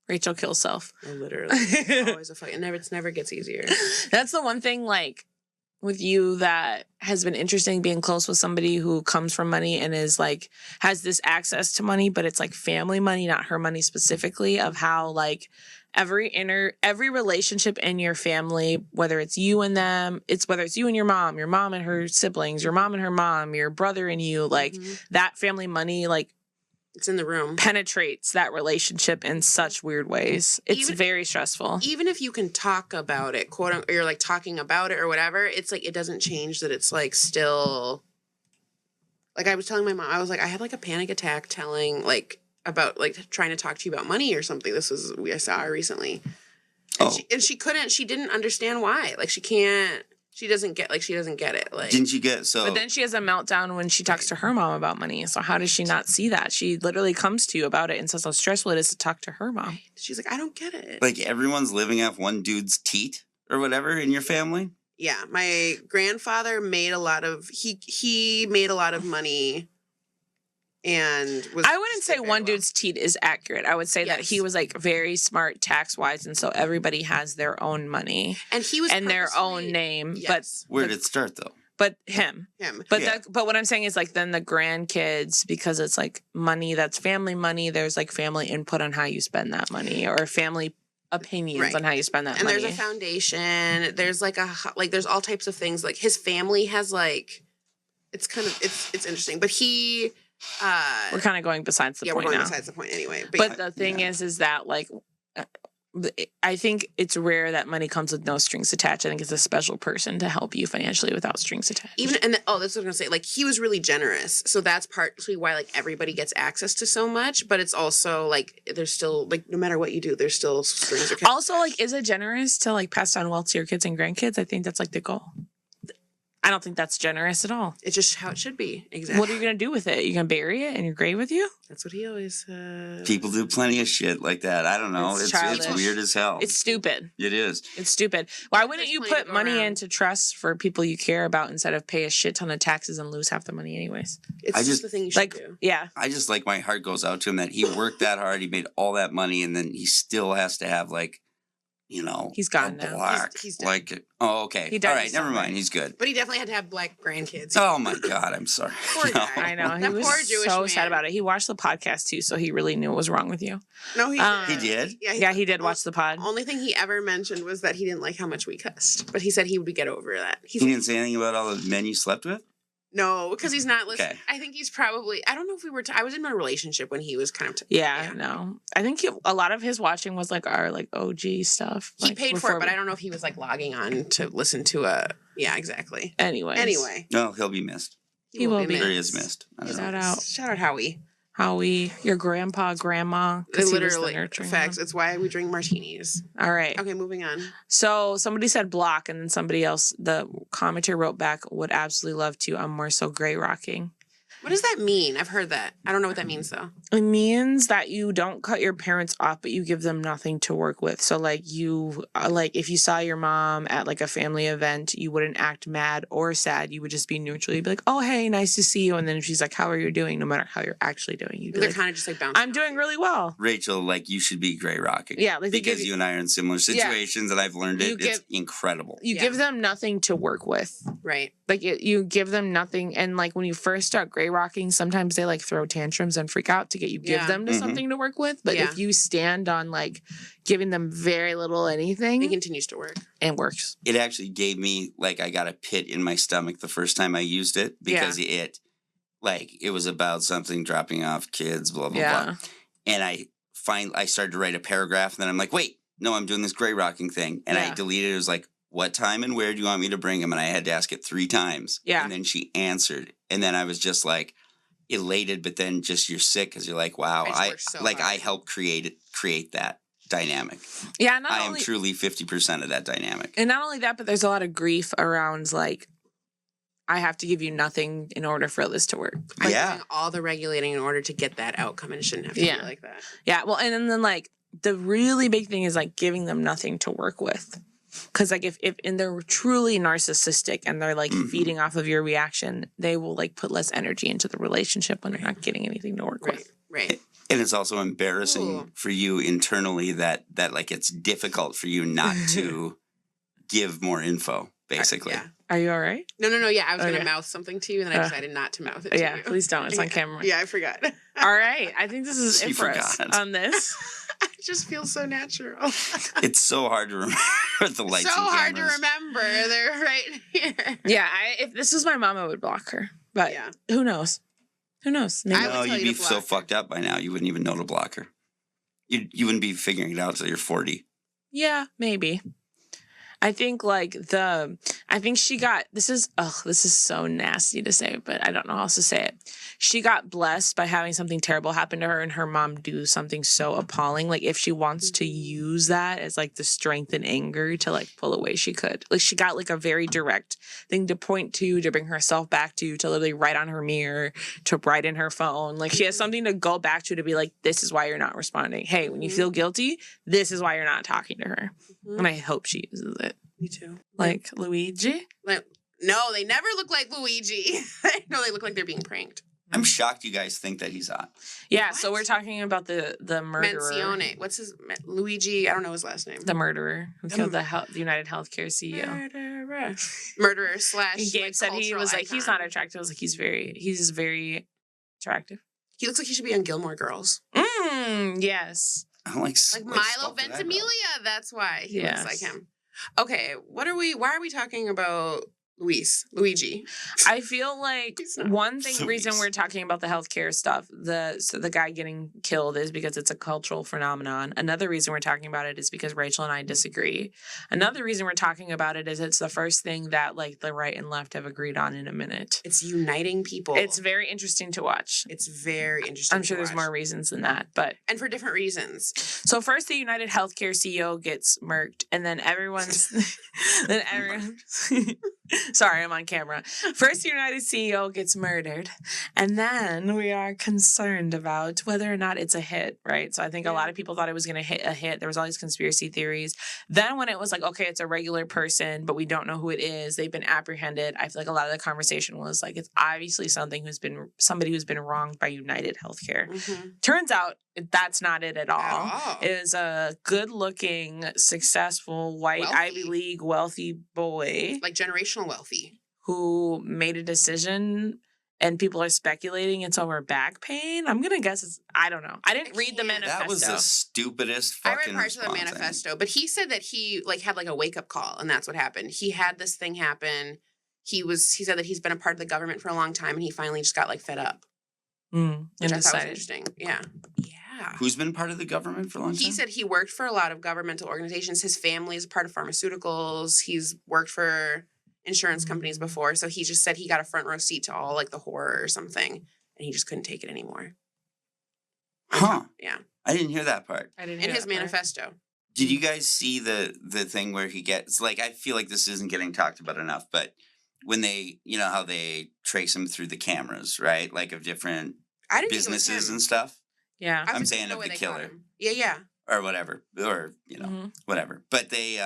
Speaker 1: Rachel kills self.
Speaker 2: Literally, it's always a fight. It never gets easier.
Speaker 1: That's the one thing, like, with you that has been interesting, being close with somebody who comes from money and is like has this access to money, but it's like family money, not her money specifically, of how like every relationship in your family, whether it's you and them, whether it's you and your mom and her siblings, your mom and her mom, your brother and you, like that family money, like
Speaker 2: it's in the room,
Speaker 1: penetrates that relationship in such weird ways. It's very stressful.
Speaker 2: Even if you can talk about it, quote unquote, you're like talking about it or whatever, it's like it doesn't change that it's like still. Like I was telling my mom, I was like, I had like a panic attack telling like about like trying to talk to you about money or something. I saw her recently, and she didn't understand why. Like she doesn't get it. Like,
Speaker 3: didn't you get so?
Speaker 1: But then she has a meltdown when she talks to her mom about money. So how does she not see that? She literally comes to you about it and says how stressful it is to talk to her mom.
Speaker 2: She's like, I don't get it.
Speaker 3: Like everyone's living off one dude's teat or whatever in your family.
Speaker 2: Yeah, my grandfather made a lot of he made a lot of money. And
Speaker 1: I wouldn't say one dude's teat is accurate. I would say that he was like very smart tax wise, and so everybody has their own money
Speaker 2: and he was
Speaker 1: and their own name.
Speaker 2: Yes.
Speaker 1: But
Speaker 3: where did it start though?
Speaker 1: But him. But
Speaker 3: Yeah.
Speaker 1: but what I'm saying is like then the grandkids, because it's like money that's family money. There's like family input on how you spend that money, or family opinions on how you spend that
Speaker 2: and
Speaker 1: money.
Speaker 2: And there's a foundation. There's like there's all types of things. Like his family has like it's interesting. But he.
Speaker 1: We're kind of going besides the point now.
Speaker 2: Yeah, we're going besides the point anyway.
Speaker 1: But the thing is that like, I think it's rare that money comes with no strings attached. I think it's a special person to help you financially without strings attached.
Speaker 2: That's what I was gonna say. Like he was really generous, so that's partly why like everybody gets access to so much. But it's also like there's still like no matter what you do, there's still strings attached.
Speaker 1: Also, like, is it generous to like pass down wealth to your kids and grandkids? I think that's like the goal. I don't think that's generous at all.
Speaker 2: It's just how it should be. Exactly.
Speaker 1: What are you going to do with it? You going to bury it in your grave with you?
Speaker 2: That's what he always said.
Speaker 3: People do plenty of shit like that. I don't know. It's weird as hell.
Speaker 1: It's stupid.
Speaker 3: It is.
Speaker 1: It's stupid. Why wouldn't you put money into trust for people you care about instead of pay a shit ton of taxes and lose half the money anyways?
Speaker 2: It's just the thing you should do.
Speaker 1: Yeah.
Speaker 3: I just like my heart goes out to him that he worked that hard. He made all that money and then he still has to have like, you know,
Speaker 1: he's gone now.
Speaker 3: Black,
Speaker 2: he's
Speaker 3: like, oh, okay. All right, never mind. He's good.
Speaker 2: But he definitely had to have black grandkids.
Speaker 3: Oh my God, I'm sorry.
Speaker 2: Poor guy.
Speaker 1: I know. He was so sad about it. He watched the podcast too, so he really knew what was wrong with you.
Speaker 2: No, he did.
Speaker 3: He did?
Speaker 1: Yeah, he did watch the pod.
Speaker 2: Only thing he ever mentioned was that he didn't like how much we cussed. But he said he would get over that.
Speaker 3: He didn't say anything about all the men you slept with?
Speaker 2: No, because he's not listening.
Speaker 3: Okay.
Speaker 2: I think he's probably, I don't know if we were, I was in a relationship when he was kind of.
Speaker 1: No. I think a lot of his watching was like our like OG stuff.
Speaker 2: He paid for it, but I don't know if he was like logging on to listen to yeah, exactly.
Speaker 1: Anyway.
Speaker 3: No, he'll be missed.
Speaker 1: He will be
Speaker 3: Or he is missed.
Speaker 1: Shout out.
Speaker 2: Shout out Howie.
Speaker 1: Howie, your grandpa, grandma.
Speaker 2: Literally, facts. It's why we drink martinis.
Speaker 1: All right.
Speaker 2: Okay, moving on.
Speaker 1: So somebody said block, and then somebody else, the commenter wrote back, would absolutely love to. I'm more so gray rocking.
Speaker 2: What does that mean? I've heard that. I don't know what that means, though.
Speaker 1: It means that you don't cut your parents off, but you give them nothing to work with. So, like, if you saw your mom at, like, a family event, you wouldn't act mad or sad. You would just be neutral. You'd be like, oh, hey, nice to see you. And then if she's like, how are you doing? No matter how you're actually doing. You'd be
Speaker 2: They're kind of just, like, bouncing.
Speaker 1: I'm doing really well.
Speaker 3: Rachel, like, you should be gray rocking.
Speaker 1: Yeah. Like,
Speaker 3: because you and I are in similar situations, and I've learned it. It's incredible.
Speaker 1: You give them nothing to work with.
Speaker 2: Right.
Speaker 1: Like, you give them nothing. And, like, when you first start gray rocking, sometimes they like throw tantrums and freak out to get you give them to something to work with. But if you stand on like giving them very little anything,
Speaker 2: it continues to work.
Speaker 1: It works.
Speaker 3: It actually gave me like I got a pit in my stomach the first time I used it because it was about something dropping off kids, blah blah blah. And I started to write a paragraph, and then I'm like, wait, no, I'm doing this gray rocking thing, and I deleted it. It was like, what time and where do you want me to bring him? And I had to ask it 3 times.
Speaker 1: Yeah.
Speaker 3: And then she answered, and then I was just like elated, but then just you're sick because you're like, wow, I helped create that dynamic.
Speaker 1: Yeah,
Speaker 3: I am truly 50% of that dynamic.
Speaker 1: And not only that, but there's a lot of grief around like I have to give you nothing in order for this to work.
Speaker 2: I'm doing all the regulating in order to get that outcome, and it shouldn't have to be like that.
Speaker 1: Yeah, well, and then like the really big thing is like giving them nothing to work with. Because like if and they're truly narcissistic and they're like feeding off of your reaction, they will like put less energy into the relationship when they're not getting anything to work with.
Speaker 2: Right.
Speaker 3: And it's also embarrassing for you internally that like it's difficult for you not to give more info, basically.
Speaker 2: Yeah.
Speaker 1: Are you all right?
Speaker 2: No. Yeah, I was going
Speaker 1: Okay.
Speaker 2: to mouth something to you, and then I decided not to mouth it to you.
Speaker 1: Please don't. It's on camera.
Speaker 2: Yeah, I forgot.
Speaker 1: All right. I think this is
Speaker 3: She
Speaker 1: it for us
Speaker 3: forgot.
Speaker 1: on this.
Speaker 2: I just feel so natural.
Speaker 3: It's so hard to remember the lights
Speaker 2: So
Speaker 3: and
Speaker 2: hard to
Speaker 3: cameras.
Speaker 2: remember. They're right here.
Speaker 1: Yeah, if this was my mom, I would block her. But
Speaker 2: Yeah.
Speaker 1: who knows? Who knows? Maybe.
Speaker 2: I would
Speaker 3: No,
Speaker 2: tell
Speaker 3: you'd
Speaker 2: you
Speaker 3: be
Speaker 2: to
Speaker 3: so
Speaker 2: block her.
Speaker 3: fucked up by now. You wouldn't even know to block her. You wouldn't be figuring it out till you're 40.
Speaker 1: Yeah, maybe. I think she got this is so nasty to say, but I don't know how else to say it. She got blessed by having something terrible happen to her and her mom do something so appalling. Like if she wants to use that as like the strength and anger to like pull away, she could. Like she got like a very direct thing to point to bring herself back to literally write on her mirror, to write in her phone. Like she has something to go back to be like, this is why you're not responding. Hey, when you feel guilty, this is why you're not talking to her. And I hope she uses it.
Speaker 2: Me too.
Speaker 1: Like Luigi?
Speaker 2: Like, no, they never look like Luigi. No, they look like they're being pranked.
Speaker 3: I'm shocked you guys think that he's hot.
Speaker 1: Yeah,
Speaker 2: What?
Speaker 1: so we're talking about the murderer.
Speaker 2: Magione. What's his Luigi? I don't know his last name.
Speaker 1: The murderer who killed the United Healthcare CEO.
Speaker 2: Murderer slash.
Speaker 1: Gabe
Speaker 2: like,
Speaker 1: said he
Speaker 2: cultural
Speaker 1: was like, he's
Speaker 2: icon.
Speaker 1: not attractive. I was like, he's very attractive.
Speaker 2: He looks like he should be on Gilmore Girls.
Speaker 1: Yes.
Speaker 3: I don't like
Speaker 2: Like Milo Ventimiglia. That's why he looks like him. Okay, why are we talking about Luigi?
Speaker 1: I feel like
Speaker 2: He's not.
Speaker 1: one thing,
Speaker 3: Luis.
Speaker 1: reason we're talking about the healthcare stuff, the guy getting killed is because it's a cultural phenomenon. Another reason we're talking about it is because Rachel and I disagree. Another reason we're talking about it is it's the first thing that like the right and left have agreed on in a minute.
Speaker 2: It's uniting people.
Speaker 1: It's very interesting to watch.
Speaker 2: It's very interesting.
Speaker 1: I'm sure
Speaker 2: to
Speaker 1: there's
Speaker 2: watch.
Speaker 1: more reasons than that, but
Speaker 2: and for different reasons.
Speaker 1: so first the United Healthcare CEO gets murked, and then sorry, I'm on camera. First the United CEO gets murdered, and then we are concerned about whether or not it's a hit, right? So I think a lot of people thought it was going to hit a hit. There was all these conspiracy theories. Then when it was like, okay, it's a regular person, but we don't know who it is. They've been apprehended. I feel like a lot of the conversation was like, it's obviously somebody who's been wronged by United Healthcare.
Speaker 2: Mm-hmm.
Speaker 1: Turns out that's not it at all.
Speaker 2: all.
Speaker 1: It is a good-looking, successful, white,
Speaker 2: Wealthy.
Speaker 1: Ivy League, wealthy boy
Speaker 2: Like generational wealthy.
Speaker 1: who made a decision, and people are speculating it's over back pain. I'm going to guess it's, I don't know. I didn't read the
Speaker 2: can't.
Speaker 1: manifesto.
Speaker 3: That was the stupidest
Speaker 2: I
Speaker 3: fucking
Speaker 2: read parts of the
Speaker 3: response,
Speaker 2: manifesto, but he said that he like had like a wake up call, and that's what happened. He had this thing happen. He said that he's been a part of the government for a long time, and he finally just got like fed up,
Speaker 1: And
Speaker 2: which I thought was
Speaker 1: decided.
Speaker 2: interesting. Yeah.
Speaker 3: Who's been part of the government for a long time?
Speaker 2: He said he worked for a lot of governmental organizations. His family is part of pharmaceuticals. He's worked for insurance companies before. So he just said he got a front row seat to all like the horror or something, and he just couldn't take it anymore.
Speaker 3: Huh.
Speaker 2: Yeah.
Speaker 3: I didn't hear that part.
Speaker 1: I didn't
Speaker 2: In
Speaker 1: hear
Speaker 2: his
Speaker 1: that part.
Speaker 2: manifesto.
Speaker 3: Did you guys see the thing where he gets like I feel like this isn't getting talked about enough, but when they how they trace him through the cameras, right? Like of different
Speaker 2: I didn't think it was
Speaker 3: businesses
Speaker 2: him.
Speaker 3: and stuff.
Speaker 1: Yeah.
Speaker 2: I
Speaker 3: I'm
Speaker 2: was
Speaker 3: saying
Speaker 2: no
Speaker 3: of
Speaker 2: way
Speaker 3: the
Speaker 2: they caught
Speaker 3: killer.
Speaker 2: him. Yeah.
Speaker 3: Or whatever. Or,
Speaker 1: Mhm.
Speaker 3: whatever. But they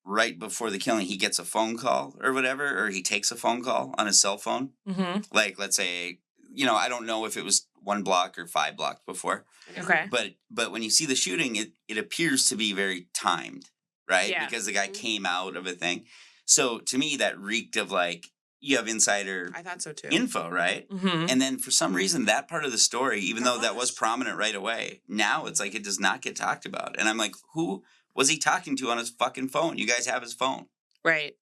Speaker 3: right before the killing he gets a phone call or whatever, or he takes a phone call on his cell phone.
Speaker 1: Mm-hmm.
Speaker 3: Like let's say, I don't know if it was 1 block or 5 blocks before.
Speaker 1: Okay.
Speaker 3: But when you see the shooting, it appears to be very timed, right?
Speaker 1: Yeah.
Speaker 3: Because the guy
Speaker 2: Mhm.
Speaker 3: came out of a thing. So to me, that reeked of like you have insider
Speaker 2: I thought so too.
Speaker 3: info, right?
Speaker 1: Mm-hmm.
Speaker 3: And then for some reason, that part of the story, even
Speaker 2: That
Speaker 3: though that was
Speaker 2: was.
Speaker 3: prominent right away, now it's like it does not get talked about. And I'm like, who was he talking to on his fucking phone? You guys have his phone.
Speaker 1: Right.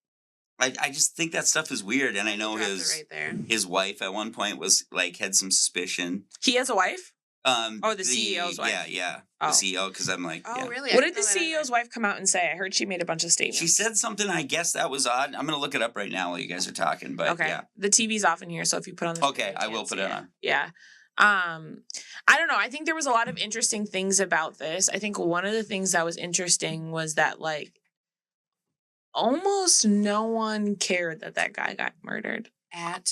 Speaker 3: I just think that stuff is weird. And I know
Speaker 2: Dropped it
Speaker 3: his
Speaker 2: right there.
Speaker 3: his wife at one point was like had some suspicion.
Speaker 1: He has a wife? Oh, the
Speaker 3: the
Speaker 1: CEO's wife.
Speaker 3: Yeah.
Speaker 1: Oh.
Speaker 3: The CEO, because I'm like,
Speaker 2: Oh,
Speaker 3: yeah.
Speaker 2: really? I
Speaker 1: What
Speaker 2: didn't
Speaker 1: did the
Speaker 2: know that either.
Speaker 1: CEO's wife come out and say? I heard she made a bunch of statements.
Speaker 3: She said something. I guess that was odd. I'm gonna look it up right now while you guys are talking. But
Speaker 1: okay.
Speaker 3: yeah,
Speaker 1: The TV's off in here, so if you put on the
Speaker 3: okay, I will put it on.
Speaker 1: Yeah. I don't know. I think there was a lot of interesting things about this. I think one of the things that was interesting was that like almost no one cared that guy got murdered.
Speaker 2: At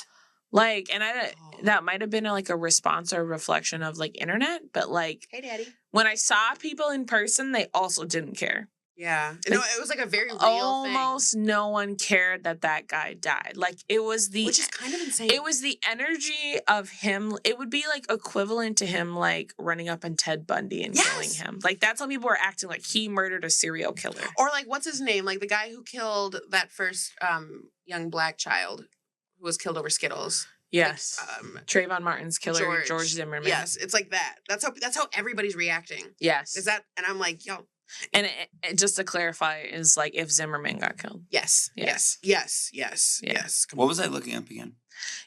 Speaker 1: Like, and
Speaker 2: all.
Speaker 1: that might have been like a response or reflection of like internet, but like
Speaker 2: Hey, Daddy.
Speaker 1: when I saw people in person, they also didn't care.
Speaker 2: Yeah.
Speaker 1: Like,
Speaker 2: No, it was like a very real
Speaker 1: almost
Speaker 2: thing.
Speaker 1: no one cared that guy died. Like it was
Speaker 2: Which is kind of insane.
Speaker 1: it was the energy of him. It would be like equivalent to him like running up on Ted Bundy and killing him. Like that's how people were acting, like he murdered a serial killer.
Speaker 2: Or like, what's his name? Like the guy who killed that first young black child who was killed over Skittles.
Speaker 1: Yes.
Speaker 2: Like,
Speaker 1: Trayvon Martin's killer, George Zimmerman.
Speaker 2: Yes, it's like that. That's how everybody's reacting.
Speaker 1: Yes.
Speaker 2: Is that? And I'm like, yo.
Speaker 1: And just to clarify, is like if Zimmerman got killed.
Speaker 2: Yes.
Speaker 3: What was I looking up again?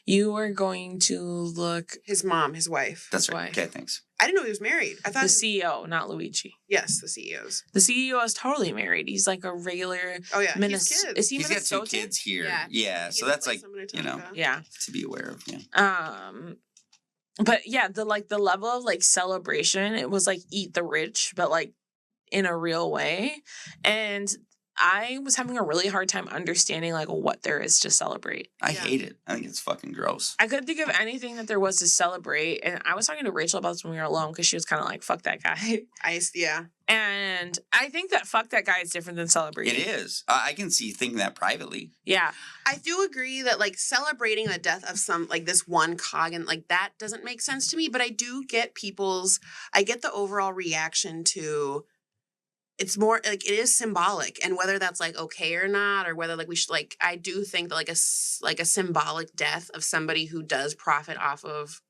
Speaker 1: You were going to look
Speaker 2: his mom, his wife.
Speaker 3: That's right. Okay, thanks.
Speaker 2: I didn't know he was married. I thought
Speaker 1: the CEO, not Luigi.
Speaker 2: Yes, the CEOs.
Speaker 1: The CEO is totally married. He's like a regular.
Speaker 2: Oh yeah,
Speaker 1: Is he
Speaker 3: He's got 2 kids here. Yeah. So that's like, you know, to be aware of. Yeah.
Speaker 1: But yeah, the level of like celebration, it was like eat the rich, but like in a real way. And I was having a really hard time understanding like what there is to celebrate.
Speaker 3: I hate it. I think it's fucking gross.
Speaker 1: I couldn't think of anything that there was to celebrate. And I was talking to Rachel about this when we were alone because she was kind of like, fuck that guy. And I think that fuck that guy is different than celebrating.
Speaker 3: It is. I can see thinking that privately.
Speaker 1: Yeah.
Speaker 2: I do agree that like celebrating the death of some like this one cog and like that doesn't make sense to me. But I do get I get the overall reaction to it's more like it is symbolic, and whether that's like okay or not, or whether like we should like I do think that like a symbolic death of somebody who does profit off of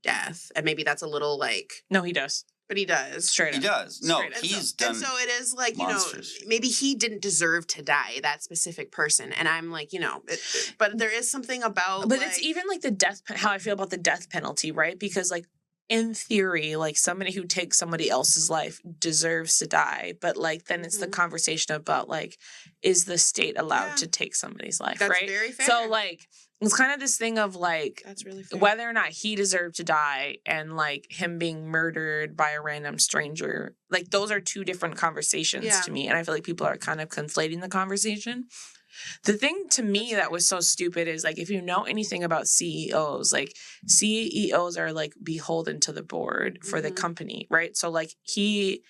Speaker 2: death, and maybe that's a little like
Speaker 1: no, he does,
Speaker 2: but he does
Speaker 1: straight up.
Speaker 3: He does. No, he's done.
Speaker 2: And so it is like
Speaker 3: monsters.
Speaker 2: You know maybe he didn't deserve to die, that specific person, and I'm like but there is something about
Speaker 1: but it's even like the death how I feel about the death penalty, right? Because like in theory, like somebody who takes somebody else's life deserves to die. But like then it's the conversation about like, is the state allowed to take somebody's life?
Speaker 2: That's
Speaker 1: right.
Speaker 2: Very fair.
Speaker 1: So like it's kind of this thing of like
Speaker 2: that's really fair.
Speaker 1: Whether or not he deserved to die and like him being murdered by a random stranger. Like those are two different conversations to me. And I feel like people are kind of conflating the conversation. The thing to me that was so stupid is like if you know anything about CEOs, like CEOs are like beholden to the board for the company, right? So like he's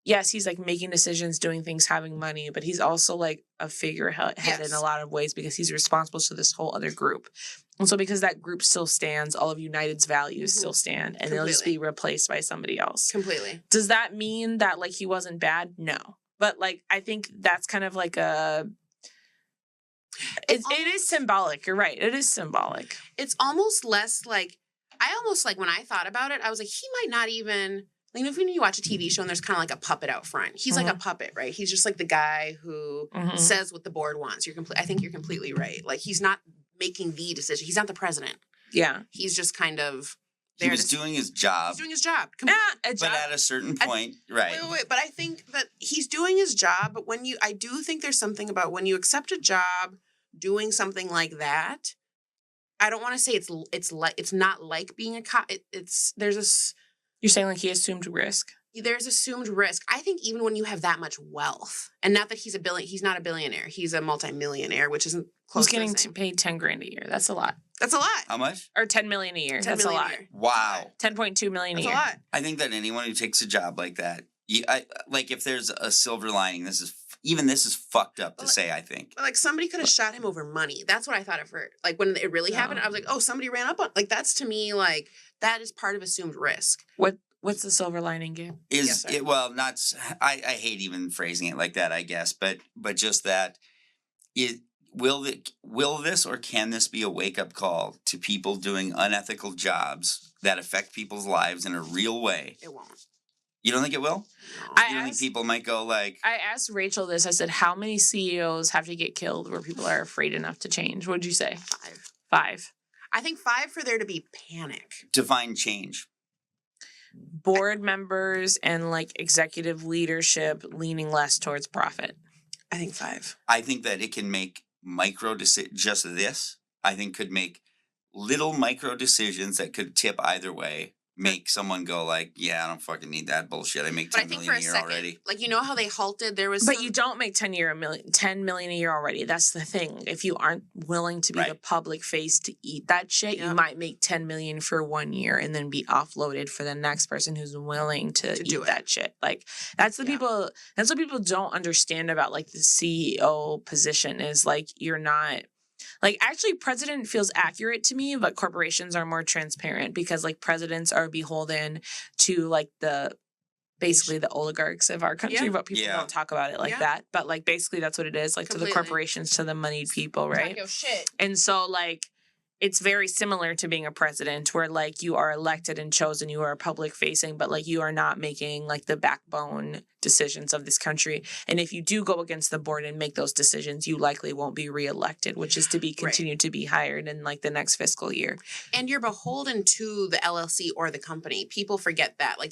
Speaker 1: like making decisions, doing things, having money, but he's also like a figurehead in a lot of ways because he's responsible to this whole other group. And so because that group still stands, all of United's values still stand, and they'll just be replaced by somebody else.
Speaker 2: Completely.
Speaker 1: Does that mean that like he wasn't bad? No. But like I think that's kind of like it is symbolic. You're right. It is symbolic.
Speaker 2: It's almost less like I almost like when I thought about it, I was like, he might not even like if you watch a TV show and there's kind of like a puppet out front. He's like a puppet, right? He's just like the guy who says what the board wants. I think you're completely right. Like he's not making the decision. He's not the president.
Speaker 1: Yeah.
Speaker 2: He's just kind of
Speaker 3: He was doing his job.
Speaker 2: He's doing his job.
Speaker 3: But at a certain point, right.
Speaker 2: Wait. But I think that he's doing his job. But I do think there's something about when you accept a job doing something like that, I don't want to say it's not like being a cop.
Speaker 1: You're saying like he assumed risk?
Speaker 2: There's assumed risk. I think even when you have that much wealth, and not that he's not a billionaire, he's a multimillionaire, which isn't close.
Speaker 1: He's getting paid $10,000 a year. That's a lot.
Speaker 2: That's a lot.
Speaker 3: How much?
Speaker 1: Or $10 million a year. That's a lot.
Speaker 3: Wow.
Speaker 1: $10.2 million a year.
Speaker 2: That's a lot.
Speaker 3: I think that anyone who takes a job like that, like if there's a silver lining, this is fucked up to say, I think.
Speaker 2: Like somebody could have shot him over money. That's what I thought at first. Like when it really happened, I was like, oh, somebody ran up on, like that's to me, like that is part of assumed risk.
Speaker 1: What's the silver lining, Gabe?
Speaker 3: I hate even phrasing it like that, I guess, but just that will this or can this be a wake-up call to people doing unethical jobs that affect people's lives in a real way?
Speaker 2: It won't.
Speaker 3: You don't think it will?
Speaker 2: No.
Speaker 3: You don't think people might go like...
Speaker 1: I asked Rachel this. I said, how many CEOs have to get killed where people are afraid enough to change? What did you say? 5.
Speaker 2: I think 5 for there to be panic.
Speaker 3: Define change.
Speaker 1: Board members and like executive leadership leaning less towards profit.
Speaker 2: I think 5.
Speaker 3: I think that it can make micro decisions. Just this, I think, could make little micro decisions that could tip either way. make someone go like, yeah, I don't fucking need that bullshit. I make
Speaker 2: But I
Speaker 3: 10
Speaker 2: think
Speaker 3: million
Speaker 2: for
Speaker 3: a year
Speaker 2: second,
Speaker 3: already.
Speaker 2: like, you know how they halted? There was
Speaker 1: But you don't make 10 million a year already. That's the thing. If you aren't willing to be the
Speaker 3: Right.
Speaker 1: public face to eat that shit, you
Speaker 2: Yep.
Speaker 1: might make 10 million for 1 year and then be offloaded for the next person who's willing to
Speaker 2: do
Speaker 1: eat
Speaker 2: it.
Speaker 1: that shit. Like that's the
Speaker 2: Yeah.
Speaker 1: people that's what people don't understand about like the CEO position is like you're not like actually president feels accurate to me, but corporations are more transparent because like presidents are beholden to like basically the oligarchs of our country,
Speaker 2: Yeah.
Speaker 1: but people
Speaker 3: Yeah.
Speaker 1: don't talk about it like
Speaker 2: Yeah.
Speaker 1: that. But like basically that's what it is, like to the
Speaker 2: Completely.
Speaker 1: corporations, to the moneyed people, right?
Speaker 2: Talk your shit.
Speaker 1: And so like it's very similar to being a president where like you are elected and chosen, you are public facing, but like you are not making like the backbone decisions of this country. And if you do go against the board and make those decisions, you likely won't be reelected, which is to be continued to be hired in like the next fiscal year.
Speaker 2: And you're beholden to the LLC or the company. People forget that. Like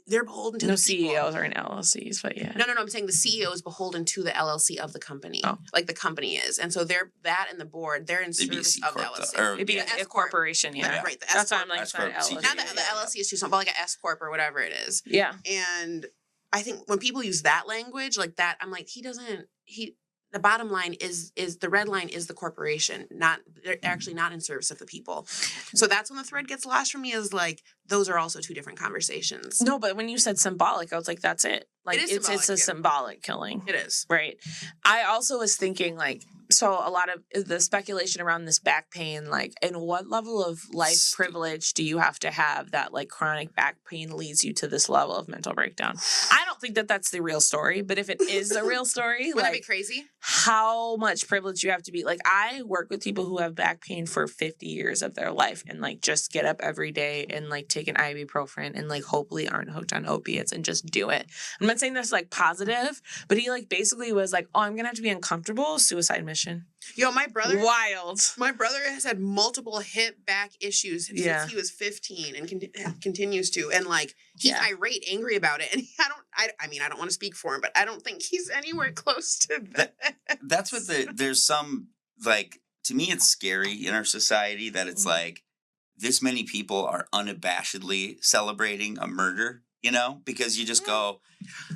Speaker 2: they're beholden to
Speaker 1: No
Speaker 2: the people.
Speaker 1: CEOs are in LLCs, but yeah.
Speaker 2: No. I'm saying the CEO is beholden to the LLC of the company.
Speaker 1: Oh.
Speaker 2: Like the company is. And so they're that and the board, they're in
Speaker 3: They'd be a
Speaker 2: service
Speaker 3: C
Speaker 2: of the
Speaker 3: corp,
Speaker 2: LLC.
Speaker 3: though, or-
Speaker 1: It'd be
Speaker 3: Yeah.
Speaker 1: a
Speaker 2: S corp.
Speaker 1: corporation, yeah.
Speaker 2: Right. The
Speaker 1: That's
Speaker 2: S
Speaker 1: why I'm like,
Speaker 3: S
Speaker 1: it's not
Speaker 3: corp, C
Speaker 1: LLC.
Speaker 2: Not
Speaker 3: corp.
Speaker 2: the LLC is too small, but like an S corp or whatever it is.
Speaker 1: Yeah.
Speaker 2: And I think when people use that language like that, I'm like, the bottom line is the red line is the corporation, they're actually not in service of the people. So that's when the thread gets lost for me is like, those are also two different conversations.
Speaker 1: No, but when you said symbolic, I was like, that's it. Like
Speaker 2: is
Speaker 1: it's a
Speaker 2: symbolic, yeah.
Speaker 1: symbolic killing.
Speaker 2: It is.
Speaker 1: Right. I also was thinking like, so a lot of the speculation around this back pain, like in what level of life
Speaker 3: Stupid.
Speaker 1: privilege do you have to have that like chronic back pain leads you to this level of mental breakdown? I don't think that that's the real story, but if it is the real story,
Speaker 2: Wouldn't that be
Speaker 1: like
Speaker 2: crazy?
Speaker 1: how much privilege you have to be. Like I work with people who have back pain for 50 years of their life and like just get up every day and like take an ibuprofen and like hopefully aren't hooked on opiates and just do it. I'm not saying that's like positive, but he like basically was like, oh, I'm gonna have to be uncomfortable. Suicide mission.
Speaker 2: Yo, my brother has had multiple hip back issues
Speaker 1: Yeah.
Speaker 2: since he was 15 and continues to. And like he's
Speaker 1: Yeah.
Speaker 2: irate, angry about it. And I mean, I don't want to speak for him, but I don't think he's anywhere close to that.
Speaker 3: That's what there's some, like, to me, it's scary in our society that it's
Speaker 1: Mhm.
Speaker 3: like this many people are unabashedly celebrating a murder, you know, because you just go,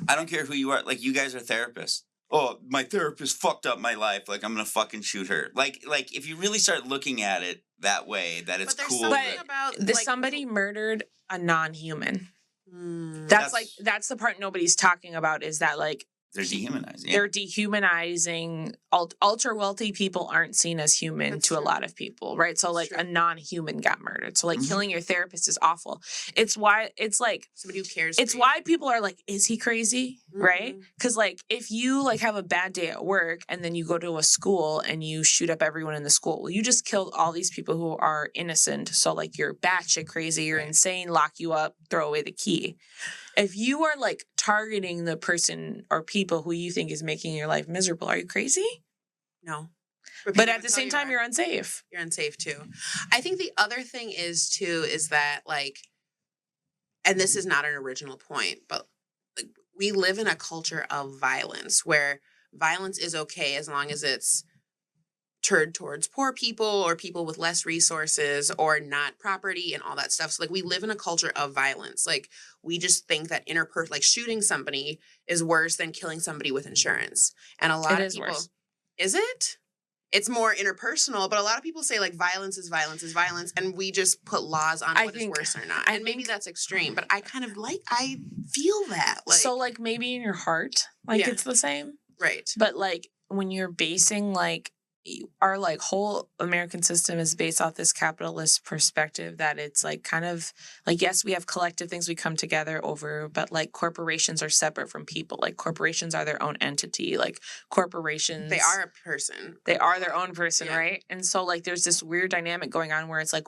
Speaker 3: I don't care who you are. Like, you guys are therapists. Oh, my therapist fucked up my life. Like, I'm going to fucking shoot her. Like, if you really start looking at it that way, that it's
Speaker 2: But there's
Speaker 3: cool.
Speaker 2: something
Speaker 3: that-
Speaker 2: about
Speaker 1: Somebody murdered a non-human.
Speaker 2: Mm.
Speaker 1: That's the part nobody's talking about is that like
Speaker 3: they're dehumanizing.
Speaker 1: they're dehumanizing ultra wealthy people aren't seen as human
Speaker 2: That's
Speaker 1: to a
Speaker 2: true.
Speaker 1: lot of people, right? So
Speaker 2: That's
Speaker 1: like
Speaker 2: true.
Speaker 1: a non-human got murdered. So like
Speaker 3: Mhm.
Speaker 1: killing your therapist is awful. It's why it's like
Speaker 2: Somebody who cares.
Speaker 1: it's
Speaker 2: for you.
Speaker 1: why people are like, is he crazy? Right?
Speaker 2: Mhm.
Speaker 1: Because like if you like have a bad day at work and then you go to a school and you shoot up everyone in the school, well, you just killed all these people who are innocent. So like you're batshit crazy, you're
Speaker 2: Right.
Speaker 1: insane, lock you up, throw away the key. If you are like targeting the person or people who you think is making your life miserable, are you crazy?
Speaker 2: No.
Speaker 1: But at the same time, you're
Speaker 2: are.
Speaker 1: unsafe.
Speaker 2: You're unsafe too. I think the other thing is that like, and this is not an original point, but like we live in a culture of violence where violence is okay as long as it's turned towards poor people or people with less resources or not property and all that stuff. So like we live in a culture of violence. Like we just think that like shooting somebody is worse than killing somebody with insurance. And a lot
Speaker 1: It
Speaker 2: of
Speaker 1: is
Speaker 2: people,
Speaker 1: worse.
Speaker 2: is it? It's more interpersonal, but a lot of people say like violence is violence is violence, and we just put laws on
Speaker 1: I
Speaker 2: what is
Speaker 1: think-
Speaker 2: worse or not.
Speaker 1: I
Speaker 2: And maybe
Speaker 1: think-
Speaker 2: that's extreme, but I feel that. Like,
Speaker 1: So like maybe in your heart, like
Speaker 2: Yeah.
Speaker 1: it's the same.
Speaker 2: right.
Speaker 1: But like when you're basing like our like whole American system is based off this capitalist perspective that it's like kind of like, yes, we have collective things we come together over, but like corporations are separate from people. Like corporations are their own entity. Like corporations,
Speaker 2: They are a person.
Speaker 1: they are their own person,
Speaker 2: Yeah.
Speaker 1: right? And so like there's this weird dynamic going on where it's like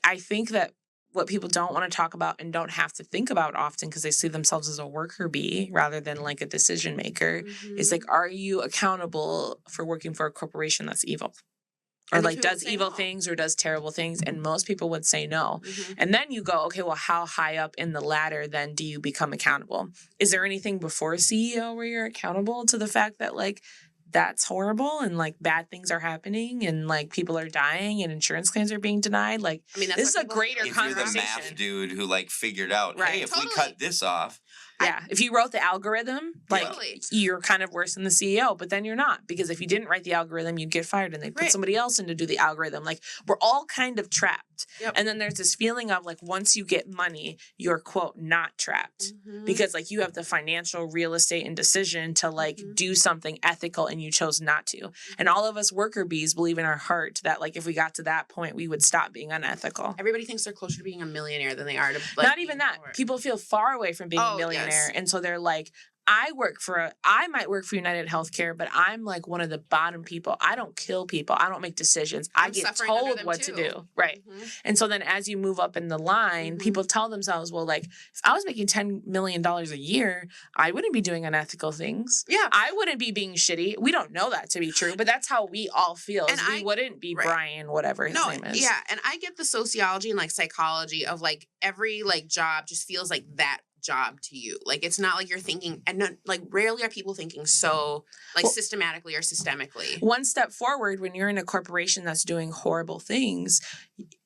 Speaker 1: I think that what people don't want to talk about and don't have to think about often because they see themselves as a worker bee rather than like a decision maker is like, are you accountable for working for a corporation that's evil? Or
Speaker 2: And most
Speaker 1: like
Speaker 2: people
Speaker 1: does
Speaker 2: say
Speaker 1: evil
Speaker 2: no.
Speaker 1: things or does terrible things? And most people would say no.
Speaker 2: Mhm.
Speaker 1: And then you go, okay, well, how high up in the ladder then do you become accountable? Is there anything before CEO where you're accountable to the fact that like that's horrible and like bad things are happening and like people are dying and insurance claims are being denied. Like,
Speaker 2: I mean, that's
Speaker 1: this is
Speaker 2: what
Speaker 1: a
Speaker 2: people-
Speaker 1: great
Speaker 3: If you're the
Speaker 1: conversation.
Speaker 3: math dude who like figured out,
Speaker 1: Right.
Speaker 3: hey, if we
Speaker 2: Totally.
Speaker 3: cut this off,
Speaker 1: Yeah. If you wrote the algorithm, like
Speaker 2: Totally.
Speaker 1: you're kind of worse than the CEO, but then you're not, because if you didn't write the algorithm, you'd get fired and they put
Speaker 2: Right.
Speaker 1: somebody else in to do the algorithm. Like, we're all kind of trapped.
Speaker 2: Yep.
Speaker 1: And then there's this feeling of like, once you get money, you're quote, not trapped.
Speaker 2: Mhm.
Speaker 1: Because like you have the financial real estate and decision to like
Speaker 2: Mhm.
Speaker 1: do something ethical and you chose not to. And all of us worker bees believe in our heart that like if we got to that point, we would stop being unethical.
Speaker 2: Everybody thinks they're closer to being a millionaire than they are to like,
Speaker 1: Not even
Speaker 2: being
Speaker 1: that.
Speaker 2: poor.
Speaker 1: People feel far away from being a
Speaker 2: Oh,
Speaker 1: millionaire.
Speaker 2: yes.
Speaker 1: And so they're like, I might work for United Healthcare, but I'm like one of the bottom people. I don't kill people. I don't make decisions. I
Speaker 2: I'm
Speaker 1: get
Speaker 2: suffering under
Speaker 1: told
Speaker 2: them
Speaker 1: what to
Speaker 2: too.
Speaker 1: do. Right.
Speaker 2: Mhm.
Speaker 1: And so then as you move up in the line,
Speaker 2: Mhm.
Speaker 1: people tell themselves, well, like, if I was making $10 million a year, I wouldn't be doing unethical things.
Speaker 2: Yeah.
Speaker 1: I wouldn't be being shitty. We don't know that to be true, but that's how we all feel.
Speaker 2: And
Speaker 1: We wouldn't be
Speaker 2: right.
Speaker 1: Brian, whatever his
Speaker 2: No,
Speaker 1: name is.
Speaker 2: yeah, and I get the sociology and like psychology of like every like job just feels like that job to you. Like it's not like you're thinking, and not, like rarely are people thinking so like
Speaker 1: Well-
Speaker 2: systematically or systemically.
Speaker 1: One step forward, when you're in a corporation that's doing horrible things,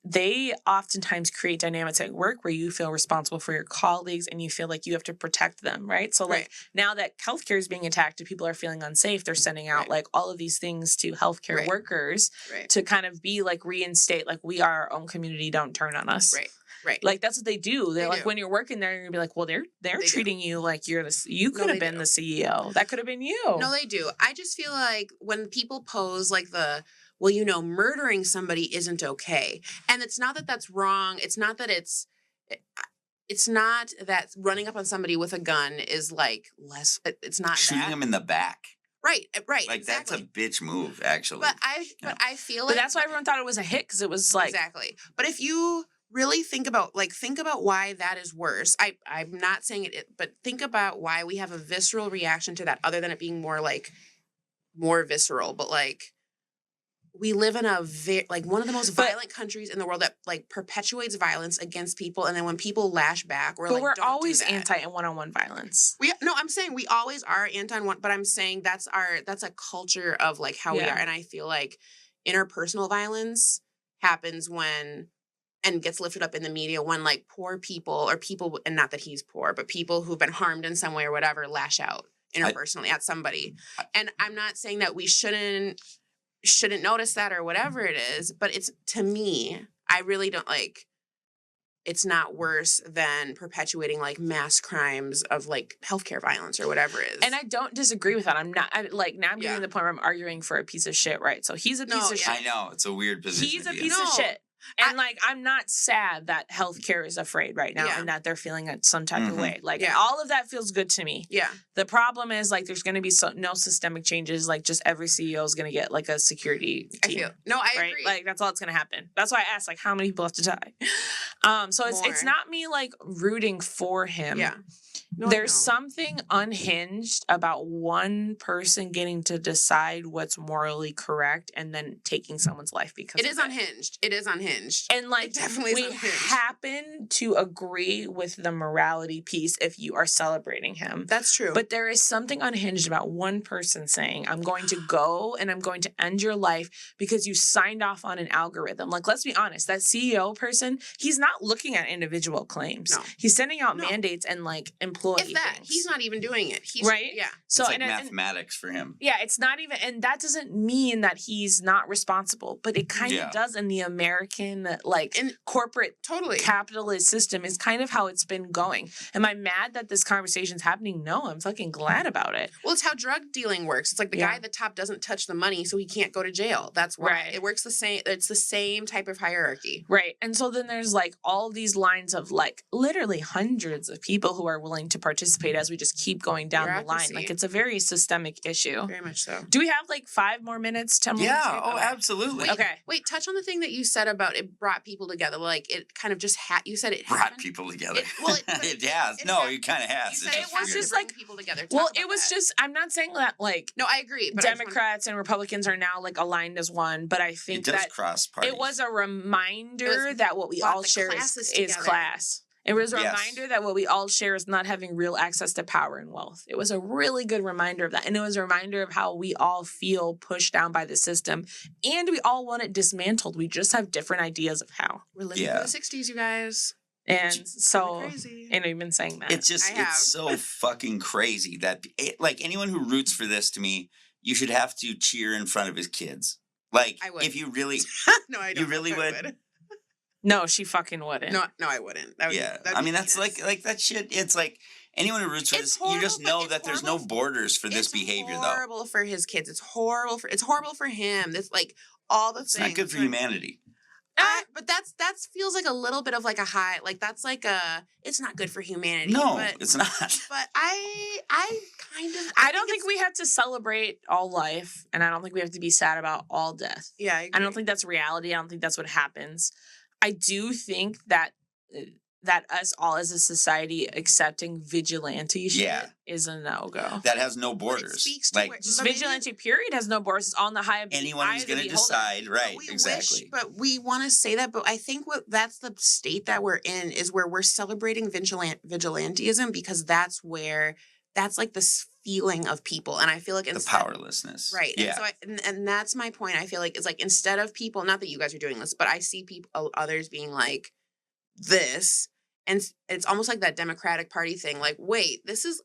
Speaker 1: they oftentimes create dynamics at work where you feel responsible for your colleagues and you feel like you have to protect them, right? So like
Speaker 2: Right.
Speaker 1: now that healthcare is being attacked and people are feeling unsafe, they're sending out
Speaker 2: Right.
Speaker 1: like all of these things to healthcare
Speaker 2: Right.
Speaker 1: workers
Speaker 2: Right.
Speaker 1: to kind of be like reinstate, like we are our own community, don't turn on us.
Speaker 2: Right. Right.
Speaker 1: Like that's what they do. They're
Speaker 2: They
Speaker 1: like
Speaker 2: do.
Speaker 1: when you're working there, you're gonna be like, well, they're
Speaker 2: They do.
Speaker 1: treating you like you're you could
Speaker 2: they
Speaker 1: have been
Speaker 2: do.
Speaker 1: the CEO. That could have been you.
Speaker 2: No, they do. I just feel like when people pose like well, you know, murdering somebody isn't okay. And it's not that that's wrong. It's not that it's not that running up on somebody with a gun is like less, it's not
Speaker 3: shooting
Speaker 2: that.
Speaker 3: him in the back.
Speaker 2: Right, right.
Speaker 3: Like
Speaker 2: exactly.
Speaker 3: that's a bitch move, actually.
Speaker 2: But I feel like
Speaker 1: But that's why everyone thought it was a hit, because it was like
Speaker 2: exactly. But if you really think about why that is worse. I'm not saying it, but think about why we have a visceral reaction to that, other than it being more visceral. But like we live in like one of the most violent countries in the world that like perpetuates violence against people, and then when people lash back, we're
Speaker 1: but
Speaker 2: like,
Speaker 1: we're
Speaker 2: don't do
Speaker 1: always
Speaker 2: that.
Speaker 1: anti and one-on-one violence.
Speaker 2: I'm saying we always are anti-one, but I'm saying that's a culture of like how we
Speaker 1: Yeah.
Speaker 2: are. And I feel like interpersonal violence happens when, and gets lifted up in the media when like poor people or people, and not that he's poor, but people who've been harmed in some way or whatever lash out interpersonally at somebody. And I'm not saying that we shouldn't notice that or whatever it is, but it's, to me, I really don't like, it's not worse than perpetuating like mass crimes of like healthcare violence or whatever it is.
Speaker 1: And I don't disagree with that. I'm not now I'm getting
Speaker 2: Yeah.
Speaker 1: to the point where I'm arguing for a piece of shit, right? So he's a piece
Speaker 2: No,
Speaker 1: of
Speaker 2: yeah.
Speaker 1: shit.
Speaker 3: I know it's a weird position.
Speaker 1: He's a
Speaker 3: to be
Speaker 1: piece
Speaker 3: in.
Speaker 1: of
Speaker 2: No.
Speaker 1: shit. And like, I'm not sad that healthcare is afraid right now
Speaker 2: Yeah.
Speaker 1: and that they're feeling it some type of
Speaker 3: Mhm.
Speaker 1: way. Like
Speaker 2: Yeah.
Speaker 1: all of that feels good to me.
Speaker 2: yeah.
Speaker 1: The problem is like, there's going to be no systemic changes. Like just every CEO is going to get like a security team.
Speaker 2: I
Speaker 1: Right,
Speaker 2: agree.
Speaker 1: like that's all that's gonna happen. That's why I asked, like, how many people have to die. So it's
Speaker 2: More.
Speaker 1: not me like rooting for him.
Speaker 2: yeah. No,
Speaker 1: There's
Speaker 2: no.
Speaker 1: something unhinged about one person getting to decide what's morally correct and then taking someone's life because
Speaker 2: It is
Speaker 1: of
Speaker 2: unhinged. It is unhinged.
Speaker 1: And like,
Speaker 2: It definitely is
Speaker 1: we
Speaker 2: unhinged.
Speaker 1: happen to agree with the morality piece if you are celebrating him.
Speaker 2: That's true.
Speaker 1: But there is something unhinged about one person saying, I'm going to go and I'm going to end your life because you signed off on an algorithm. Like, let's be honest, that CEO person, he's not looking at individual claims.
Speaker 2: No.
Speaker 1: He's sending out
Speaker 2: No.
Speaker 1: mandates and like employee
Speaker 2: if that,
Speaker 1: things.
Speaker 2: he's not even doing it. He's
Speaker 1: Right?
Speaker 2: Yeah.
Speaker 1: So
Speaker 3: It's like
Speaker 1: and
Speaker 3: mathematics for him.
Speaker 1: yeah, it's not even, and that doesn't mean that he's not responsible, but it kind of
Speaker 3: Yeah.
Speaker 1: does in the American like
Speaker 2: And
Speaker 1: corporate
Speaker 2: totally.
Speaker 1: capitalist system is kind of how it's been going. Am I mad that this conversation's happening? No, I'm fucking glad about it.
Speaker 2: Well, it's how drug dealing works. It's like the
Speaker 1: Yeah.
Speaker 2: guy at the top doesn't touch the money, so he can't go to jail. That's why
Speaker 1: Right.
Speaker 2: it works the same. It's the same type of hierarchy.
Speaker 1: Right. And so then there's like all these lines of like literally hundreds of people who are willing to participate as we just keep going down the line.
Speaker 2: Bureaucracy.
Speaker 1: Like it's a very systemic issue.
Speaker 2: Very much so.
Speaker 1: Do we have like 5 more minutes? 10 more
Speaker 3: Yeah.
Speaker 1: minutes?
Speaker 3: Oh,
Speaker 1: Okay.
Speaker 3: absolutely.
Speaker 2: Wait,
Speaker 1: Okay.
Speaker 2: Wait, touch on the thing that you said about it brought people together. Like it kind of just you said it
Speaker 3: Brought
Speaker 2: happened?
Speaker 3: people together.
Speaker 2: But
Speaker 3: It has.
Speaker 2: it
Speaker 3: No,
Speaker 2: happened.
Speaker 3: it kind of has.
Speaker 2: You
Speaker 3: It
Speaker 2: said
Speaker 3: just
Speaker 2: it was
Speaker 3: weird.
Speaker 1: just
Speaker 2: just like
Speaker 1: like-
Speaker 2: people together. Talk
Speaker 1: Well,
Speaker 2: about
Speaker 1: it was
Speaker 2: that.
Speaker 1: just, I'm not saying that like
Speaker 2: No, I agree. But I just
Speaker 1: Democrats and Republicans are now like aligned as one, but I
Speaker 3: It
Speaker 1: think
Speaker 3: does
Speaker 1: that
Speaker 3: cross parties.
Speaker 1: it was a reminder that what we
Speaker 2: brought
Speaker 1: all
Speaker 2: the
Speaker 1: share
Speaker 2: classes
Speaker 1: is
Speaker 2: together.
Speaker 1: class. It was a
Speaker 3: Yes.
Speaker 1: reminder that what we all share is not having real access to power and wealth. It was a really good reminder of that. And it was a reminder of how we all feel pushed down by the system. And we all want it dismantled. We just have different ideas of how.
Speaker 2: We're living
Speaker 3: Yeah.
Speaker 2: in the 60s, you guys.
Speaker 1: And so,
Speaker 2: Crazy.
Speaker 1: and I've been saying that.
Speaker 3: It's just,
Speaker 2: I have.
Speaker 3: it's so fucking crazy that, like, anyone who roots for this, to me, you should have to cheer in front of his kids. Like,
Speaker 2: I would.
Speaker 3: if you really,
Speaker 2: No, I don't.
Speaker 3: you really
Speaker 2: I
Speaker 3: would.
Speaker 1: No, she fucking wouldn't.
Speaker 2: No, I wouldn't. That would
Speaker 3: Yeah.
Speaker 2: That would
Speaker 3: I
Speaker 2: be
Speaker 3: mean, that's
Speaker 2: heinous.
Speaker 3: like that shit. It's like anyone who roots for
Speaker 2: It's
Speaker 3: this, you just
Speaker 2: horrible, but
Speaker 3: know
Speaker 2: it's
Speaker 3: that there's no
Speaker 2: horrible.
Speaker 3: borders for this behavior,
Speaker 2: It's
Speaker 3: though.
Speaker 2: horrible for his kids. It's horrible for him. It's like all the
Speaker 3: It's
Speaker 2: things.
Speaker 3: not good for
Speaker 2: like-
Speaker 3: humanity.
Speaker 2: But that feels like a little bit of like a high. Like that's like it's not good for humanity.
Speaker 3: No,
Speaker 2: but,
Speaker 3: it's not.
Speaker 2: But I kind of.
Speaker 1: I don't think we have to celebrate all life, and I don't think we have to be sad about all death.
Speaker 2: Yeah,
Speaker 1: I don't think that's reality. I don't think that's what happens. I do think that us all as a society accepting vigilante shit
Speaker 3: Yeah.
Speaker 1: is a no-go.
Speaker 3: That has no borders.
Speaker 2: speaks to
Speaker 3: Like
Speaker 2: where-
Speaker 1: Just
Speaker 2: but maybe-
Speaker 1: vigilante period has no borders. It's on the high of
Speaker 3: anyone who's going to decide, right? Exactly.
Speaker 2: But we want to say that. But I think that's the state that we're in is where we're celebrating vigilantism because that's like this feeling of people, and I feel like
Speaker 3: The
Speaker 2: instead,
Speaker 3: powerlessness.
Speaker 2: right?
Speaker 3: Yeah.
Speaker 2: And so and that's my point. I feel like it's like instead of people, not that you guys are doing this, but I see people, others being like this. And it's almost like that Democratic Party thing. Like, wait,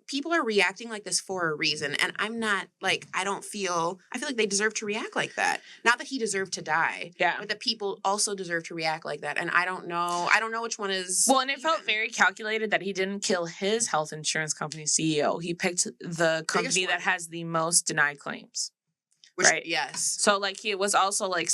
Speaker 2: people are reacting like this for a reason. And I'm not like, I feel like they deserve to react like that. Not that he deserved to die,
Speaker 1: Yeah.
Speaker 2: but that people also deserve to react like that. And I don't know which one is.
Speaker 1: Well, and it felt
Speaker 2: even.
Speaker 1: very calculated that he didn't kill his health insurance company CEO. He picked the company that
Speaker 2: one.
Speaker 1: has the most denied claims.
Speaker 2: Which,
Speaker 1: right.
Speaker 2: Yes.
Speaker 1: So like it was also like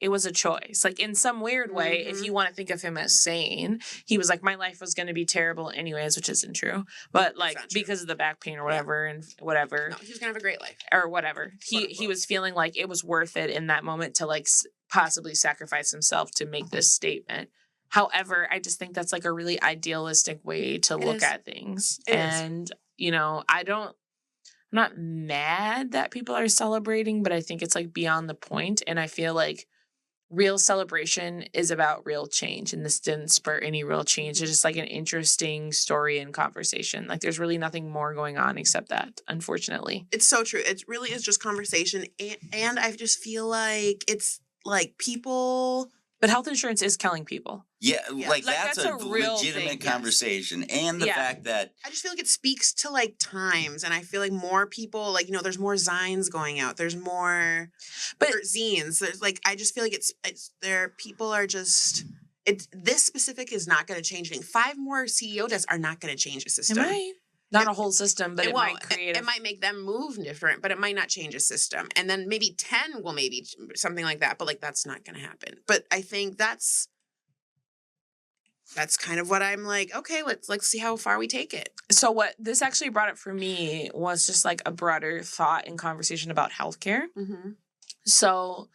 Speaker 1: it was a choice. Like in some weird way, if
Speaker 2: Mhm.
Speaker 1: you want to think of him as sane, he was like, my life was going to be terrible anyways, which isn't true. But like
Speaker 2: not true.
Speaker 1: because of the back pain or whatever and whatever
Speaker 2: No, he was gonna have a great life.
Speaker 1: or whatever, he
Speaker 2: unquote.
Speaker 1: was feeling like it was worth it in that moment to like possibly sacrifice himself to make this statement. However, I just think that's like a really idealistic way to
Speaker 2: It
Speaker 1: look
Speaker 2: is.
Speaker 1: at things.
Speaker 2: It is.
Speaker 1: And I'm not mad that people are celebrating, but I think it's like beyond the point. And I feel like real celebration is about real change. And this didn't spur any real change. It's just like an interesting story and conversation. Like there's really nothing more going on except that, unfortunately.
Speaker 2: It's so true. It really is just conversation. And I just feel like it's like people.
Speaker 1: But health insurance is killing people.
Speaker 3: Yeah,
Speaker 2: Yeah.
Speaker 3: like
Speaker 1: Like,
Speaker 3: that's
Speaker 1: that's
Speaker 3: a
Speaker 1: a real
Speaker 3: legitimate
Speaker 1: thing, yes.
Speaker 3: conversation. And the
Speaker 1: Yeah.
Speaker 3: fact that
Speaker 2: I just feel like it speaks to like times, and I feel like more people, like there's more zines going out. There's more,
Speaker 1: But-
Speaker 2: zines. There's like I just feel like it's there. People are just. This specific is not going to change anything. 5 more CEO deaths are not going to change the
Speaker 1: It
Speaker 2: system.
Speaker 1: might. Not a whole system, but it
Speaker 2: won't.
Speaker 1: might create
Speaker 2: It might make them move different, but it might not change a system. And then maybe 10 will maybe something like that, but like that's not going to happen. But I think that's kind of what I'm like, okay, let's see how far we take it.
Speaker 1: So what this actually brought up for me was just like a broader thought and conversation about healthcare.
Speaker 2: Mm-hmm.
Speaker 1: So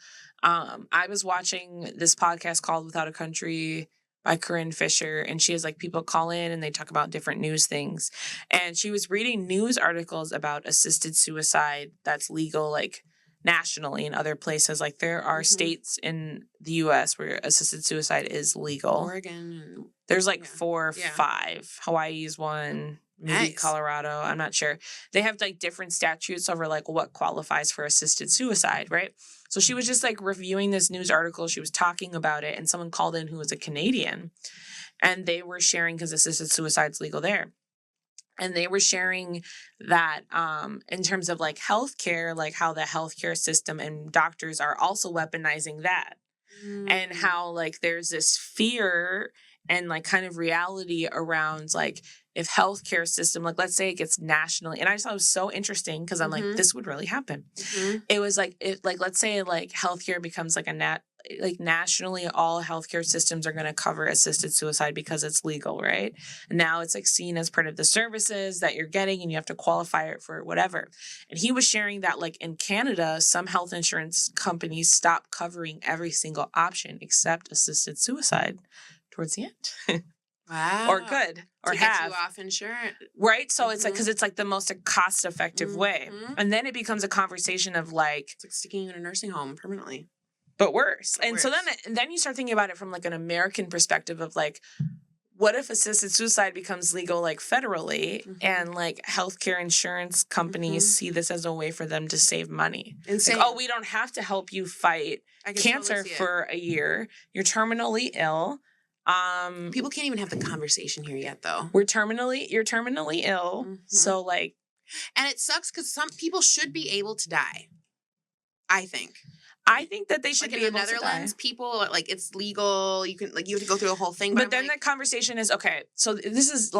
Speaker 1: I was watching this podcast called Without a Country by Corinne Fisher, and she has like people call in and they talk about different news things. And she was reading news articles about assisted suicide that's legal like nationally in other places. Like there are
Speaker 2: Mhm.
Speaker 1: states in the US where assisted suicide is legal.
Speaker 2: Oregon.
Speaker 1: There's like
Speaker 2: Yeah.
Speaker 1: 4 or
Speaker 2: Yeah.
Speaker 1: 5. Hawaii's one, maybe
Speaker 2: Nice.
Speaker 1: Colorado. I'm not sure. They have like different statutes over like what qualifies for assisted suicide, right? So she was just like reviewing this news article. She was talking about it, and someone called in who was a Canadian, and they were sharing because assisted suicide's legal there. And they were sharing that in terms of like healthcare, like how the healthcare system and doctors are also weaponizing that. And how like there's this fear and like kind of reality around like if healthcare system, like let's say it gets nationally, and I just thought it was so interesting because I'm like,
Speaker 2: Mhm.
Speaker 1: this would really happen.
Speaker 2: Mhm.
Speaker 1: It was like let's say like healthcare becomes like like nationally all healthcare systems are going to cover assisted suicide because it's legal, right? And now it's like seen as part of the services that you're getting and you have to qualify it for whatever. And he was sharing that like in Canada, some health insurance companies stop covering every single option except assisted suicide towards the end.
Speaker 2: Wow.
Speaker 1: Or could or
Speaker 2: to get
Speaker 1: have.
Speaker 2: you off insurance.
Speaker 1: Right? So it's like
Speaker 2: Mhm.
Speaker 1: because it's like the most cost effective way.
Speaker 2: Mhm.
Speaker 1: And then it becomes a conversation of like,
Speaker 2: It's like sticking you in a nursing home permanently.
Speaker 1: but worse.
Speaker 2: But
Speaker 1: And so
Speaker 2: worse.
Speaker 1: then you start thinking about it from like an American perspective of like, what if assisted suicide becomes legal like federally
Speaker 2: Mhm.
Speaker 1: and like healthcare insurance companies
Speaker 2: Mhm.
Speaker 1: see this as a way for them to save money?
Speaker 2: Insane.
Speaker 1: Like, oh, we don't have to help you fight
Speaker 2: I can
Speaker 1: cancer
Speaker 2: totally see it.
Speaker 1: for a year. You're terminally ill.
Speaker 2: People can't even have the conversation here yet, though.
Speaker 1: You're terminally ill.
Speaker 2: Mhm.
Speaker 1: So like,
Speaker 2: And it sucks because some people should be able to die. I think.
Speaker 1: I think that they should
Speaker 2: Like
Speaker 1: be
Speaker 2: in the
Speaker 1: able to die.
Speaker 2: Netherlands, people like it's legal. You have to go through a whole thing.
Speaker 1: But then the conversation is, okay, so this is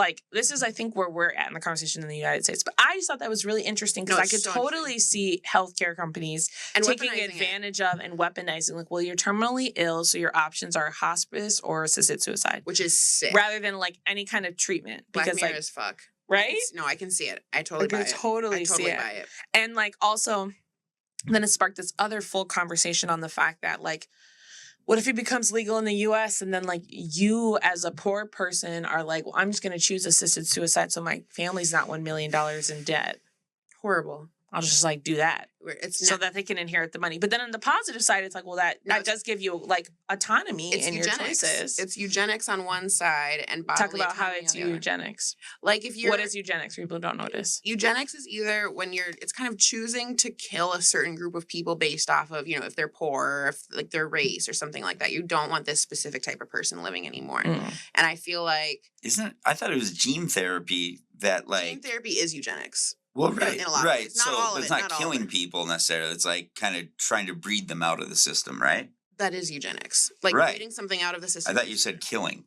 Speaker 1: I think where we're at in the conversation in the United States. But I just thought that was really interesting because
Speaker 2: No,
Speaker 1: I
Speaker 2: it's
Speaker 1: could
Speaker 2: so
Speaker 1: totally see healthcare companies
Speaker 2: and
Speaker 1: taking
Speaker 2: weaponizing it.
Speaker 1: advantage of and weaponizing, like, well, you're terminally ill, so your options are hospice or assisted suicide.
Speaker 2: Which is sick.
Speaker 1: Rather than like any kind of treatment.
Speaker 2: Black
Speaker 1: Because
Speaker 2: Mirror
Speaker 1: like,
Speaker 2: as fuck.
Speaker 1: right?
Speaker 2: No, I can see it. I totally buy it.
Speaker 1: Totally
Speaker 2: I
Speaker 1: see
Speaker 2: totally
Speaker 1: it.
Speaker 2: buy it.
Speaker 1: And like also, then it sparked this other full conversation on the fact that like, what if it becomes legal in the US and then like you as a poor person are like, well, I'm just going to choose assisted suicide so my family's not $1 million in debt.
Speaker 2: Horrible.
Speaker 1: I'll just like do that
Speaker 2: It's
Speaker 1: so that they can inherit the money. But then on the positive side, it's like, well, that does give you like autonomy in your choices.
Speaker 2: It's eugenics on one side and
Speaker 1: Talk
Speaker 2: bodily
Speaker 1: about how
Speaker 2: autonomy
Speaker 1: it's
Speaker 2: on the other.
Speaker 1: eugenics.
Speaker 2: Like if you're
Speaker 1: What is eugenics? People don't notice.
Speaker 2: Eugenics is either when it's kind of choosing to kill a certain group of people based off of, if they're poor or if like their race or something like that. You don't want this specific type of person living anymore. And I feel like
Speaker 3: I thought it was gene therapy that like
Speaker 2: gene therapy is eugenics.
Speaker 3: Well, right,
Speaker 2: in a lot of
Speaker 3: right.
Speaker 2: ways. Not
Speaker 3: So
Speaker 2: all of
Speaker 3: it's
Speaker 2: it,
Speaker 3: not
Speaker 2: not all of
Speaker 3: killing
Speaker 2: it.
Speaker 3: people necessarily. It's like kind of trying to breed them out of the system, right?
Speaker 2: That is eugenics. Like
Speaker 3: Right.
Speaker 2: breeding something out of the
Speaker 3: I
Speaker 2: system.
Speaker 3: thought you said killing.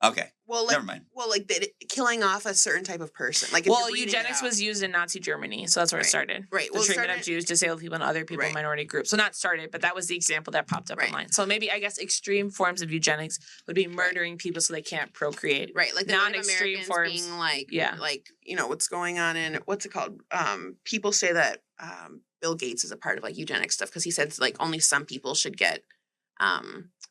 Speaker 3: Okay.
Speaker 2: Well, like,
Speaker 3: never mind.
Speaker 2: Well, like killing off a certain type of person. Like if you're breeding it
Speaker 1: eugenics
Speaker 2: out.
Speaker 1: was used in Nazi Germany, so that's where it started.
Speaker 2: Right.
Speaker 1: The
Speaker 2: Well, it
Speaker 1: treatment
Speaker 2: started-
Speaker 1: of Jews, disabled people, and other people in
Speaker 2: Right.
Speaker 1: minority groups. So not started, but that was the example that popped up
Speaker 2: Right.
Speaker 1: online. So maybe I guess extreme forms of eugenics would be murdering people so they can't procreate.
Speaker 2: Right, like the
Speaker 1: Non-extreme
Speaker 2: non-extreme
Speaker 1: forms
Speaker 2: being like,
Speaker 1: yeah.
Speaker 2: like what's going on in what's it called? People say that Bill Gates is a part of like eugenics stuff because he says like only some people should get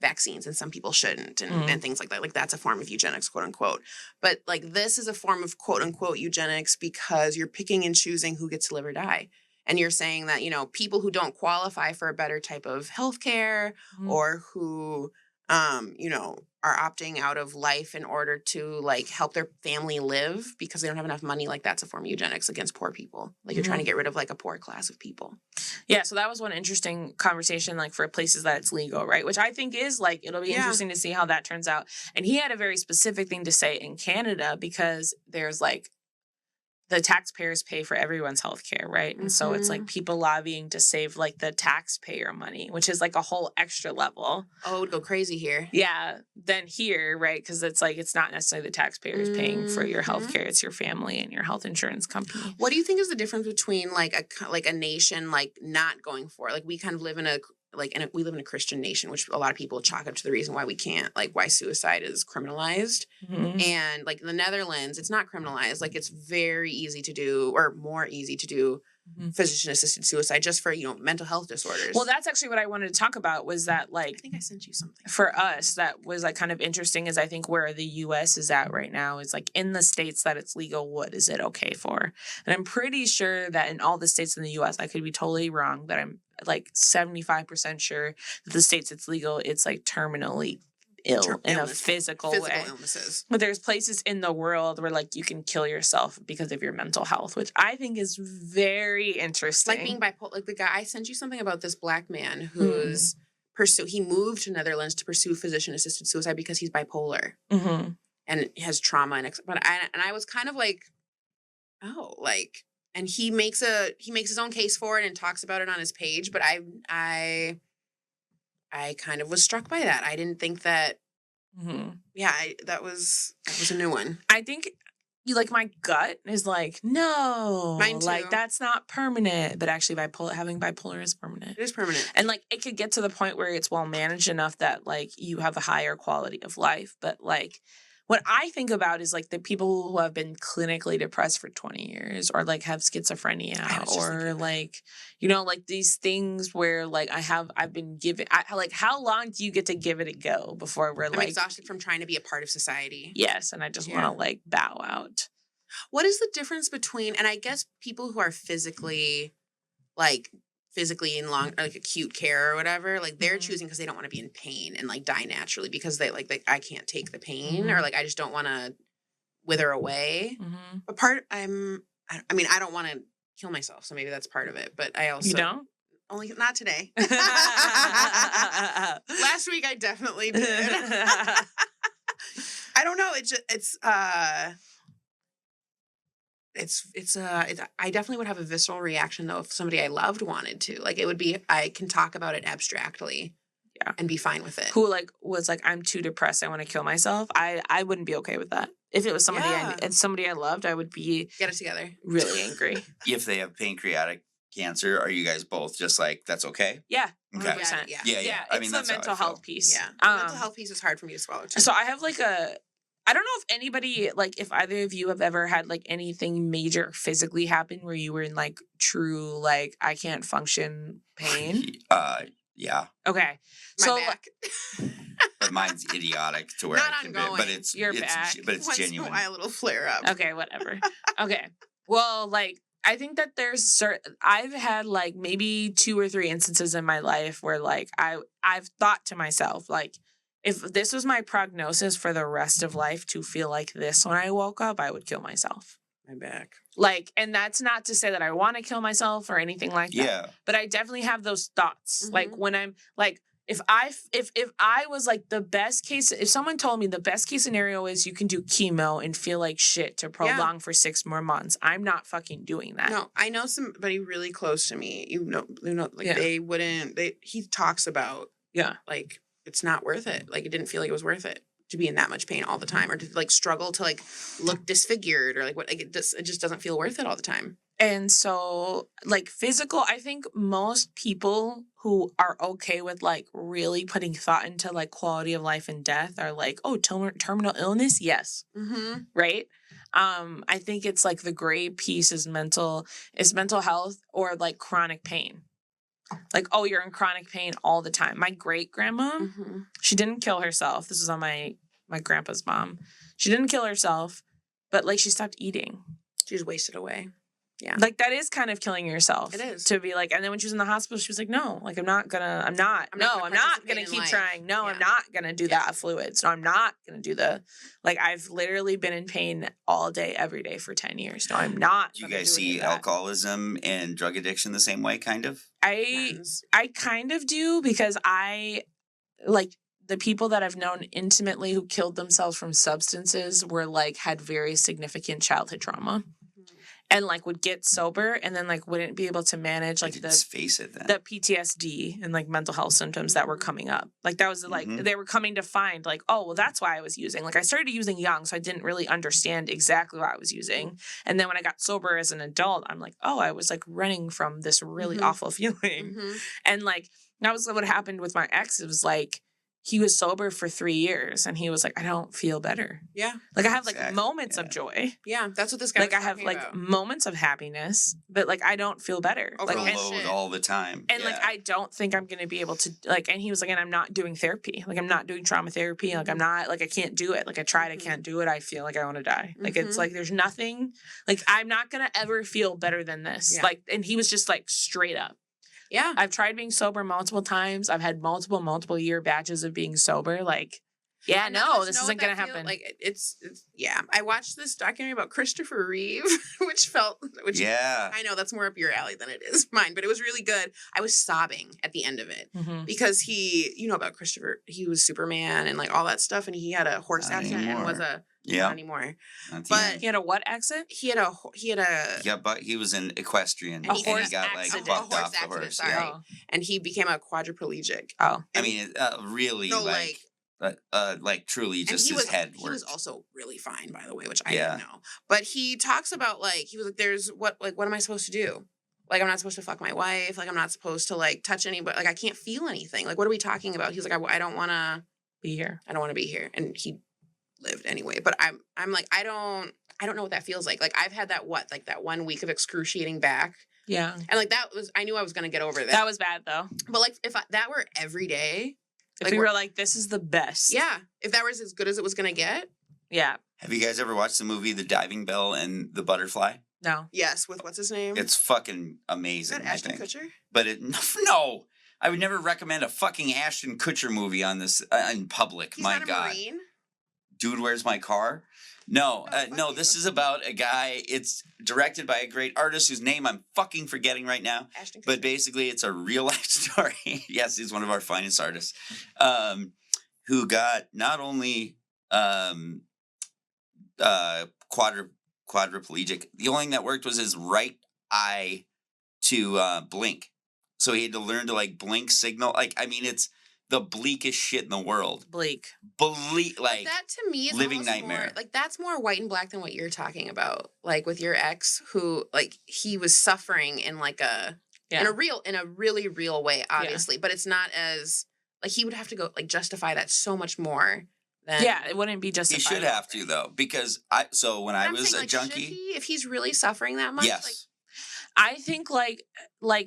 Speaker 2: vaccines and some people shouldn't and things like that. Like that's a form of eugenics, quote unquote. But like this is a form of quote unquote eugenics because you're picking and choosing who gets to live or die. And you're saying that, people who don't qualify for a better type of healthcare or who, are opting out of life in order to like help their family live because they don't have enough money. Like that's a form of eugenics against poor people. Like you're trying to get rid of like a poor class of people.
Speaker 1: Yeah, so that was one interesting conversation, like for places that it's legal, right? Which I think is like, it'll be interesting to see how that turns out. And he had a very specific thing to say in Canada because there's like, the taxpayers pay for everyone's health care, right? And so it's like people lobbying to save like the taxpayer money, which is like a whole extra level.
Speaker 2: Oh, it would go crazy here.
Speaker 1: Yeah, than here, right? Because it's like it's not necessarily the taxpayers paying for your health care; it's your family and your health insurance company.
Speaker 2: What do you think is the difference between like a nation like not going for it? Like we kind of live in we live in a Christian nation, which a lot of people chalk up to the reason why we can't, like why suicide is criminalized. And like the Netherlands, it's not criminalized. Like it's very easy to do or more easy to do physician assisted suicide just for, mental health disorders.
Speaker 1: Well, that's actually what I wanted to talk about was that like
Speaker 2: I think I sent you something.
Speaker 1: For us, that was like kind of interesting is I think where the US is at right now is like in the states that it's legal, what is it okay for? And I'm pretty sure that in all the states in the US, I could be totally wrong, but I'm like 75% sure that the states it's legal, it's like terminally ill in a physical way.
Speaker 2: Illnesses.
Speaker 1: But there's places in the world where like you can kill yourself because of your mental health, which I think is very interesting.
Speaker 2: Like being bipolar. Like the guy, I sent you something about this Black man who's he moved to Netherlands to pursue physician assisted suicide because he's bipolar and has trauma but I was kind of like, oh, like, and he makes his own case for it and talks about it on his page, but I kind of was struck by that. I didn't think that. That was a new one.
Speaker 1: I think like my gut is like, no,
Speaker 2: mine too.
Speaker 1: Like that's not permanent, but actually having bipolar is permanent.
Speaker 2: It is permanent.
Speaker 1: And like it could get to the point where it's well managed enough that like you have a higher quality of life. But like what I think about is like the people who have been clinically depressed for 20 years or like have schizophrenia or like, like these things where like I've been given, like how long do you get to give it a go before we're
Speaker 2: I'm
Speaker 1: like
Speaker 2: exhausted from trying to be a part of society.
Speaker 1: Yes. And I just want to like bow out.
Speaker 2: What is the difference between, and I guess people who are physically physically in long, like acute care or whatever, like they're choosing because they don't want to be in pain and like die naturally because they I can't take the pain or like I just don't want to wither away. But I mean, I don't want to kill myself, so maybe that's part of it. But I also
Speaker 1: You don't?
Speaker 2: only not today. Last week I definitely did. I don't know. I definitely would have a visceral reaction though if somebody I loved wanted to. Like it would be I can talk about it abstractly. Yeah. And be fine with it.
Speaker 1: Who like was like, I'm too depressed, I want to kill myself. I wouldn't be okay with that. If it was somebody somebody I loved, I would be
Speaker 2: get it together.
Speaker 1: Really angry.
Speaker 3: If they have pancreatic cancer, are you guys both just like that's okay?
Speaker 1: Yeah.
Speaker 3: Okay.
Speaker 1: 100%.
Speaker 3: Yeah.
Speaker 1: I mean, that's the mental health piece.
Speaker 2: Yeah. The mental health piece is hard for me to swallow too.
Speaker 1: So I have like I don't know if anybody, like, if either of you have ever had, like, anything major physically happen where you were in, like, true, like, I can't function pain.
Speaker 3: Yeah.
Speaker 1: Okay.
Speaker 2: My back.
Speaker 3: But mine's idiotic to where
Speaker 2: not
Speaker 3: I can
Speaker 2: ongoing.
Speaker 3: but it's
Speaker 1: your back.
Speaker 3: But it's
Speaker 2: once
Speaker 3: genuine.
Speaker 2: Once in a while, it'll flare up.
Speaker 1: Okay, whatever. Okay. Well, like, I think that there's I've had, like, maybe 2 or 3 instances in my life where, like, I've thought to myself, like, if this was my prognosis for the rest of life to feel like this when I woke up, I would kill myself.
Speaker 2: My back.
Speaker 1: Like, and that's not to say that I want to kill myself or anything like that.
Speaker 3: Yeah.
Speaker 1: But I definitely have those thoughts. Like when I'm like, if I was like the best case, if someone told me the best case scenario is you can do chemo and feel like shit to prolong for 6 more months, I'm not fucking doing that.
Speaker 2: No, I know somebody really close to me. You know, like they wouldn't. He talks about like it's not worth it. Like it didn't feel like it was worth it to be in that much pain all the time, or to like struggle to like look disfigured, or like what. Like it just doesn't feel worth it all the time.
Speaker 1: And so, like, physical, I think most people who are okay with, like, really putting thought into, like, quality of life and death are like, oh, terminal illness? Yes. Right? I think it's, like, the gray piece is mental health or, like, chronic pain. Like, oh, you're in chronic pain all the time. My great-grandma, she didn't kill herself. This is on my grandpa's mom. She didn't kill herself, but, like, she stopped eating.
Speaker 2: She just wasted away. Yeah.
Speaker 1: Like, that is kind of killing yourself.
Speaker 2: It is.
Speaker 1: To be like, and then when she was in the hospital, she was like, no, like, I'm not gonna keep trying. No, I'm not gonna do that fluids. No, I'm not gonna do like, I've literally been in pain all day, every day for 10 years. No, I'm not.
Speaker 3: Do you guys see alcoholism and drug addiction the same way, kind of?
Speaker 1: I kind of do, because like, the people that I've known intimately who killed themselves from substances were like, had very significant childhood trauma. And like would get sober and then like wouldn't be able to manage like the PTSD and like mental health symptoms that were coming up. Like that was like they were coming to find like, oh, well, that's why I was using. Like I started using young, so I didn't really understand exactly what I was using. And then when I got sober as an adult, I'm like, oh, I was like running from this really awful feeling. And like that was what happened with my ex. It was like he was sober for 3 years and he was like, I don't feel better. Yeah. Like I have like moments of joy.
Speaker 2: Yeah. That's what this guy was
Speaker 1: I have like moments of happiness, but like I don't feel better.
Speaker 3: Overload all the time.
Speaker 1: And like I don't think I'm going to be able to like, and he was like, and I'm not doing therapy. Like I'm not doing trauma therapy. Like I'm not, like I can't do it. Like I tried, I can't do it. I feel like I want to die. Like it's like there's nothing, like I'm not going to ever feel better than this. Yeah. Like, and he was just like straight up. Yeah. I've tried being sober multiple times. I've had multiple year batches of being sober. Like, yeah, no, this isn't going to happen.
Speaker 2: Like, it's yeah. I watched this documentary about Christopher Reeve, which I know that's more up your alley than it is mine, but it was really good. I was sobbing at the end of it because you know about Christopher, he was Superman and like all that stuff. And he had a horse accident and was not anymore. But
Speaker 1: he had a what accident?
Speaker 2: He had a
Speaker 3: yeah, but he was an equestrian
Speaker 2: and
Speaker 3: he got like bucked off the horse.
Speaker 2: Sorry. Yeah. And he became a quadriplegic.
Speaker 1: Oh,
Speaker 3: I mean, really like truly just his head worked.
Speaker 2: He was also really fine, by the way, which I didn't know. But he talks about like he was like, "There's what am I supposed to do? Like I'm not supposed to fuck my wife. Like I'm not supposed to like touch anybody. Like I can't feel anything. Like what are we talking about?" He's like, I don't want to
Speaker 1: be here.
Speaker 2: I don't want to be here." And he lived anyway. But I'm like I don't know what that feels like. Like I've had that 1 week of excruciating back. Yeah. And like I knew I was gonna get over that.
Speaker 1: That was bad though.
Speaker 2: But like if that were every day.
Speaker 1: If like we were like, this is the best.
Speaker 2: Yeah. If that was as good as it was going to get.
Speaker 1: Yeah.
Speaker 3: Have you guys ever watched the movie The Diving Bell and the Butterfly?
Speaker 1: No.
Speaker 2: Yes, with what's his name?
Speaker 3: It's fucking
Speaker 2: Is
Speaker 3: amazing.
Speaker 2: that Ashton
Speaker 3: I think.
Speaker 2: Kutcher?
Speaker 3: But no, I would never recommend a fucking Ashton Kutcher movie on this in public.
Speaker 2: He's
Speaker 3: My
Speaker 2: not a
Speaker 3: God,
Speaker 2: Marine.
Speaker 3: Dude, where's my car? No,
Speaker 2: Oh, fuck
Speaker 3: no.
Speaker 2: you.
Speaker 3: This is about a guy. It's directed by a great artist whose name I'm fucking forgetting right now.
Speaker 2: Ashton Kutcher.
Speaker 3: But basically, it's a real life story. Yes, he's one of our finest artists, who got not only quadriplegic. The only thing that worked was his right eye to blink. So he had to learn to like blink signal. Like, I mean, it's the bleakest shit in the world.
Speaker 1: Bleak.
Speaker 3: Like
Speaker 2: that to me is
Speaker 3: living
Speaker 2: almost
Speaker 3: nightmare.
Speaker 2: More, like that's more white and black than what you're talking about. Like with your ex, who like he was suffering in like in a really real way, obviously. But it's not as like he would have to go like justify that so much more.
Speaker 1: Yeah, it wouldn't be justified.
Speaker 3: He should have to though, because when I was a junkie,
Speaker 2: should he, if he's really suffering that much,
Speaker 3: yes.
Speaker 2: Like,
Speaker 1: I think like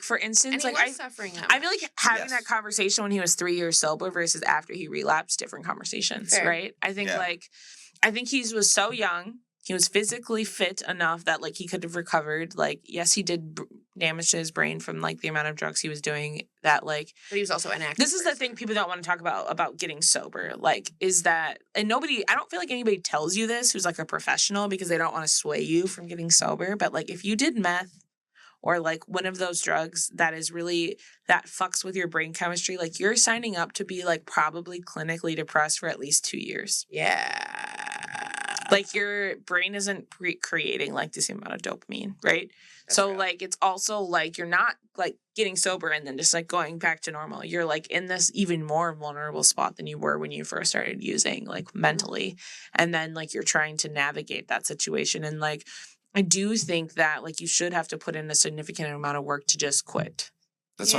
Speaker 1: for instance,
Speaker 2: and
Speaker 1: like
Speaker 2: suffering that
Speaker 1: I feel like having
Speaker 3: Yes.
Speaker 1: that conversation when he was 3 years sober versus after he relapsed, different conversations,
Speaker 2: Fair.
Speaker 1: right? I think he was so young. He was physically fit enough that like he could have recovered. Like, yes, he did damage to his brain from like the amount of drugs he was doing. That like,
Speaker 2: but he was also an active.
Speaker 1: This is the thing people don't want to talk about getting sober. Like, is that and nobody? I don't feel like anybody tells you this who's like a professional because they don't want to sway you from getting sober. But like, if you did meth or like one of those drugs that is really that fucks with your brain chemistry, like you're signing up to be like probably clinically depressed for at least 2 years.
Speaker 2: Yeah.
Speaker 1: Like your brain isn't creating like the same amount of dopamine, right?
Speaker 2: That's
Speaker 1: so
Speaker 2: real.
Speaker 1: like it's also like you're not like getting sober and then just like going back to normal. You're like in this even more vulnerable spot than you were when you first started using, like mentally. And then like you're trying to navigate that situation. And like I do think that like you should have to put in a significant amount of work to just quit.
Speaker 3: That's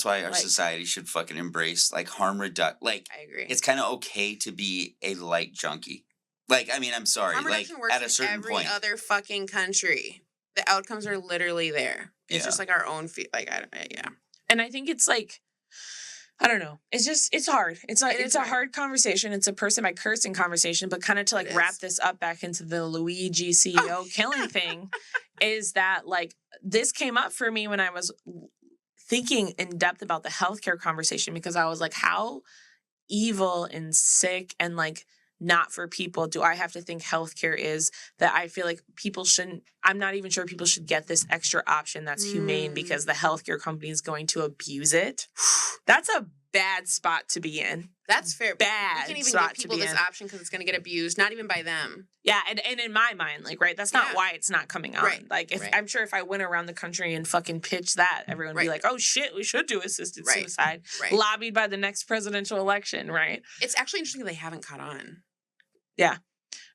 Speaker 3: why our society should fucking embrace like harm reduction. Like,
Speaker 2: I agree.
Speaker 3: It's kind of okay to be a light junkie. Like, I mean, I'm sorry.
Speaker 2: Harm
Speaker 3: like
Speaker 2: reduction works
Speaker 3: at a certain
Speaker 2: in every
Speaker 3: point,
Speaker 2: other fucking country. The outcomes are literally there. It's
Speaker 3: Yeah.
Speaker 2: just like our own
Speaker 1: And I think it's like, I don't know. It's hard. It's like it's a hard conversation. It's a person by person conversation, but kind of to like wrap this up back into the Luigi CEO killing thing is that like this came up for me when I was thinking in depth about the healthcare conversation because I was like, how evil and sick and like not for people do I have to think healthcare is that I feel like people shouldn't, I'm not even sure people should get this extra option that's humane because the healthcare company is going to abuse it. That's a bad spot to be in.
Speaker 2: That's fair.
Speaker 1: Bad
Speaker 2: You can't even
Speaker 1: spot
Speaker 2: give people
Speaker 1: to be
Speaker 2: this
Speaker 1: in.
Speaker 2: option because it's going to get abused, not even by them.
Speaker 1: Yeah, and in my mind, like, right, that's not why it's not coming on.
Speaker 2: Right.
Speaker 1: Like, if I'm sure if I went around the country and fucking pitched that, everyone would be like, oh shit, we should do assisted suicide.
Speaker 2: Right.
Speaker 1: Lobbied by the next presidential election, right?
Speaker 2: It's actually interesting they haven't caught on.
Speaker 1: Yeah.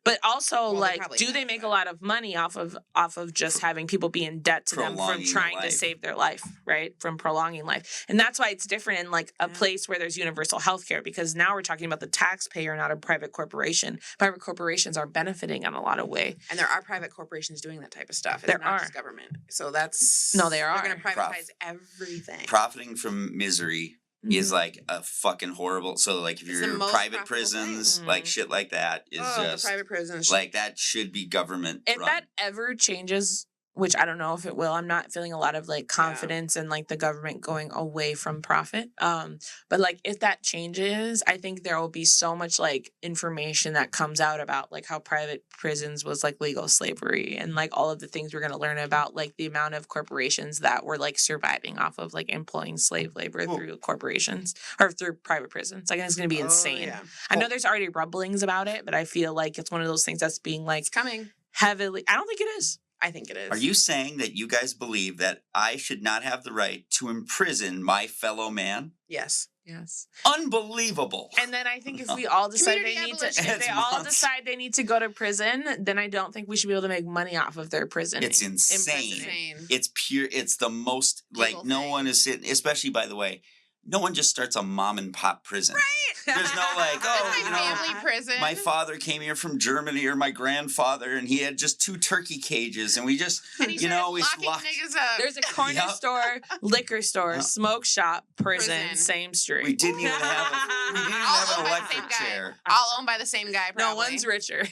Speaker 1: But also,
Speaker 2: Well, they
Speaker 1: like,
Speaker 2: probably
Speaker 1: do they
Speaker 2: have,
Speaker 1: make
Speaker 2: but-
Speaker 1: a lot of money off of just having people be in debt to them from
Speaker 3: Prolonging
Speaker 1: trying to
Speaker 3: life.
Speaker 1: save their life, right? From prolonging life. And that's why it's different in like a place where there's universal health care, because now we're talking about the taxpayer, not a private corporation. Private corporations are benefiting in a lot of way.
Speaker 2: And there are private corporations doing that type of stuff. It's
Speaker 1: There
Speaker 2: not
Speaker 1: are.
Speaker 2: just government. So that's...
Speaker 1: No, they are.
Speaker 2: They're going to privatize everything.
Speaker 3: profiting from misery is like a fucking horrible. So like if
Speaker 2: It's the
Speaker 3: you're
Speaker 2: most
Speaker 3: private
Speaker 2: profitable
Speaker 3: prisons,
Speaker 1: thing.
Speaker 3: like shit like that is
Speaker 2: the
Speaker 3: just
Speaker 2: private prisons.
Speaker 3: like that should be government
Speaker 1: If
Speaker 3: run.
Speaker 1: that ever changes, which I don't know if it will, I'm not feeling a lot of like confidence in like the government going away from profit. But like if that changes, I think there will be so much like information that comes out about like how private prisons was like legal slavery and like all of the things we're going to learn about like the amount of corporations that were like surviving off of like employing slave labor through corporations or through private prisons. Like it's going to be insane.
Speaker 2: Yeah.
Speaker 1: I know there's already rumblings about it, but I feel like it's one of those things that's being like
Speaker 2: It's coming.
Speaker 1: heavily. I don't think it is.
Speaker 2: I think it is.
Speaker 3: Are you saying that you guys believe that I should not have the right to imprison my fellow man?
Speaker 2: Yes.
Speaker 1: Yes.
Speaker 3: Unbelievable.
Speaker 1: And then I think if we all decide
Speaker 2: Community
Speaker 1: they need to,
Speaker 2: abolition.
Speaker 1: if they
Speaker 3: It's
Speaker 1: all
Speaker 3: months.
Speaker 1: decide they need to go to prison, then I don't think we should be able to make money off of their prison.
Speaker 3: It's insane.
Speaker 2: Insane.
Speaker 3: It's pure. It's the most like
Speaker 2: Legal
Speaker 3: no
Speaker 2: thing.
Speaker 3: one is sitting. Especially by the way, no one just starts a mom and pop prison.
Speaker 2: Right.
Speaker 3: There's no like, oh,
Speaker 2: That's my family prison.
Speaker 3: my father came here from Germany, or my grandfather, and he had just 2 turkey cages, and we just,
Speaker 2: And he
Speaker 3: we
Speaker 2: locking
Speaker 3: locked.
Speaker 2: niggas up.
Speaker 1: There's a corner
Speaker 3: Yep.
Speaker 1: store, liquor store,
Speaker 3: Yep.
Speaker 1: smoke shop, prison,
Speaker 2: Prison.
Speaker 1: same street.
Speaker 3: We didn't even have
Speaker 2: All
Speaker 3: an
Speaker 2: owned by the same
Speaker 3: electric
Speaker 2: guy.
Speaker 3: chair.
Speaker 2: All owned by the same guy, probably.
Speaker 1: No one's richer.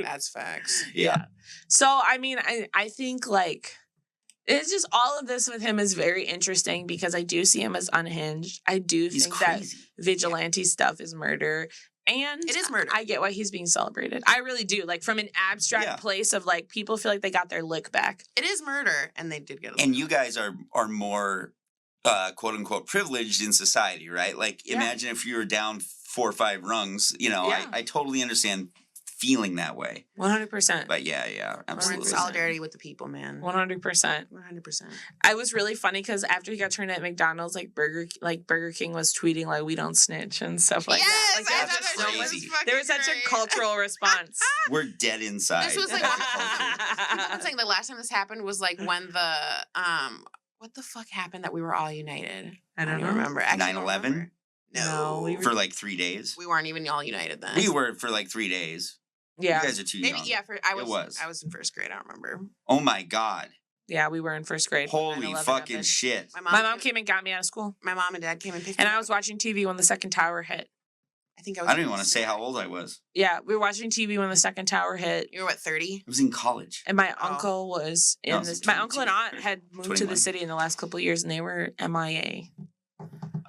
Speaker 2: That's facts.
Speaker 3: Yeah.
Speaker 1: So, I mean, I think, like, it's just all of this with him is very interesting because I do see him as unhinged. I do
Speaker 3: He's
Speaker 1: think that
Speaker 3: crazy.
Speaker 1: vigilante stuff is murder. And
Speaker 2: It is murder.
Speaker 1: I get why he's being celebrated. I really do. Like, from an abstract
Speaker 3: Yeah.
Speaker 1: place of, like, people feel like they got their lick back.
Speaker 2: It is murder, and they did get a
Speaker 3: And you guys are more quote unquote privileged in society, right? Like,
Speaker 1: Yeah.
Speaker 3: imagine if you were down 4 or 5 rungs. You know,
Speaker 1: Yeah.
Speaker 3: I totally understand feeling that way.
Speaker 1: 100%.
Speaker 3: But yeah,
Speaker 2: We're in
Speaker 3: absolutely.
Speaker 2: solidarity with the people, man.
Speaker 1: 100%.
Speaker 2: 100%.
Speaker 1: I was really funny because after he got turned at McDonald's, like Burger King was tweeting like "We don't snitch" and stuff like that. Like
Speaker 2: I
Speaker 1: there was
Speaker 2: thought
Speaker 1: just
Speaker 2: that
Speaker 1: so
Speaker 2: shit
Speaker 1: much-
Speaker 3: crazy.
Speaker 2: fucking
Speaker 1: there was such
Speaker 2: great.
Speaker 1: a cultural response.
Speaker 3: We're dead inside.
Speaker 2: This was like
Speaker 3: That's the culture.
Speaker 2: I'm saying the last time this happened was like when the what the fuck happened that we were all united?
Speaker 1: I don't
Speaker 2: even
Speaker 1: know.
Speaker 2: remember. Actually, I don't
Speaker 3: 9/11?
Speaker 2: remember.
Speaker 1: No,
Speaker 2: No,
Speaker 1: we were-
Speaker 3: For like 3 days.
Speaker 2: we weren't even all united then.
Speaker 3: We were for like 3 days.
Speaker 1: Yeah,
Speaker 3: You guys are too
Speaker 2: Maybe
Speaker 3: young.
Speaker 2: yeah.
Speaker 3: It was.
Speaker 2: I was in first grade. I don't remember.
Speaker 3: Oh my God.
Speaker 1: yeah, we were in first grade. when
Speaker 3: Holy
Speaker 1: 9/11
Speaker 3: fucking
Speaker 1: happened.
Speaker 3: shit.
Speaker 1: My mom came and got me out of school,
Speaker 2: My mom and dad came and picked
Speaker 1: and
Speaker 2: me
Speaker 1: I
Speaker 2: up.
Speaker 1: was watching TV when the second tower hit.
Speaker 2: I think I was.
Speaker 3: I don't even want to say how old I was.
Speaker 1: Yeah, we were watching TV when the second tower hit.
Speaker 2: You were what 30?
Speaker 3: I was in college.
Speaker 1: And my
Speaker 2: Oh.
Speaker 1: uncle was
Speaker 3: No, I
Speaker 1: in
Speaker 3: was
Speaker 1: this. My uncle and
Speaker 3: 22.
Speaker 1: aunt had moved to
Speaker 3: 21.
Speaker 1: the city in the last couple of years, and they were MIA.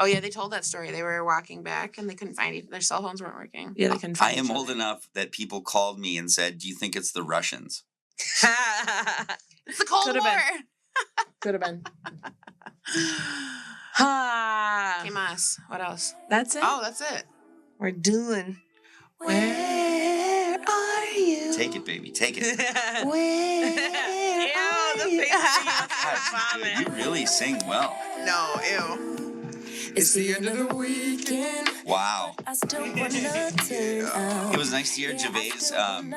Speaker 2: Oh yeah, they told that story. They were walking back and they couldn't find their cell phones weren't working.
Speaker 1: Yeah, they couldn't
Speaker 3: I
Speaker 1: find.
Speaker 3: am
Speaker 1: each
Speaker 3: old
Speaker 1: other.
Speaker 3: enough that people called me and said, "Do you think it's the Russians?"
Speaker 2: It's the Cold
Speaker 1: Could've
Speaker 2: War.
Speaker 1: Could have been. Ha.
Speaker 2: Hey, Mas. What else?
Speaker 1: That's it.
Speaker 2: Oh, that's it.
Speaker 1: We're doing. Where are you?
Speaker 3: Take it, baby. Take it.
Speaker 1: Where Ew, the face
Speaker 3: God, dude, you really sing well.
Speaker 2: No, ew.
Speaker 4: It's the end of the weekend.
Speaker 3: Wow.
Speaker 4: I still wanna turn out.
Speaker 3: It was nice to hear Gervais'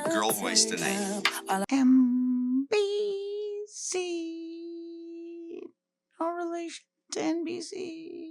Speaker 3: girl voice tonight.
Speaker 1: NBC. No relation to NBC.